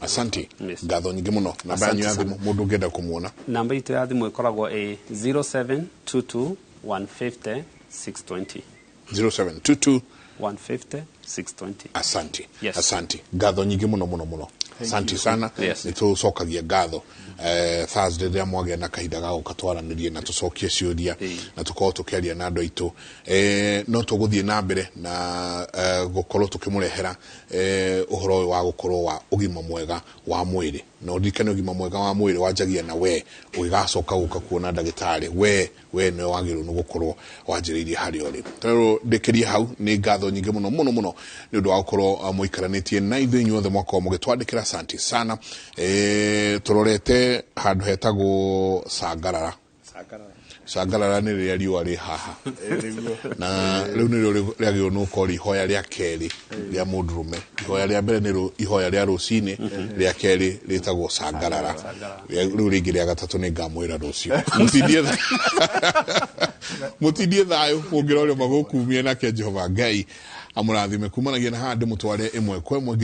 Asante. Ngatho nyingi muno. Namba yanyu ya thimu mundu ngenda kumuona. Namba itu ya thimu ikoragwo 0722 150 620. 0722 150 620. Asante. Yes. Asante. Ngatho nyingi muno. Asante sana. Yes. Nitucokagia ngatho Thursday rĩa mwagĩa na kahinda ga gũkatwaranĩrie na tũcokie ciũria na tũkorwo tũkĩaria na andũ aitũ no tũgũthiĩ na mbere na gũkorwo tũkĩmũrehera ũhoro wa gũkorwo wa ũgima mwega wa mwĩrĩ na ũririkane ũgima mwega wa mwĩrĩ wanjagia na we ũgĩgacoka gũka kuona ndagĩtarĩ we nĩ wagĩrĩirwo nĩ gũkorwo wanjĩrĩirie harĩa ũrĩ tondũ ndĩkĩrie hau nĩ ngatho nyingĩ mũno nĩ ũndũ wa gũkorwo mũikaranĩtie na ithuĩ inyuothe mwakorwo mũgĩtwandĩkĩra asante sana tũrorete handũ hetagwo Sangarara nĩ rĩrĩa riũa rĩ haha na rĩu nĩrĩo rĩagĩrĩirwo nĩ gũkorwo ihoya rĩa kerĩ rĩa mũndũrũme ihoya rĩa mbere nĩ ihoya rĩa rũcinĩ rĩa kerĩ rĩtagwo Sangarara rĩu rĩngĩ rĩa gatatũ nĩ ngamwĩra rũciũ mũtindie thayũ mũngĩrorwo magũkumie nake Jehova Ngai amũrathime kumanagia na haha ndĩmũtware ĩmwe kwa ĩmwe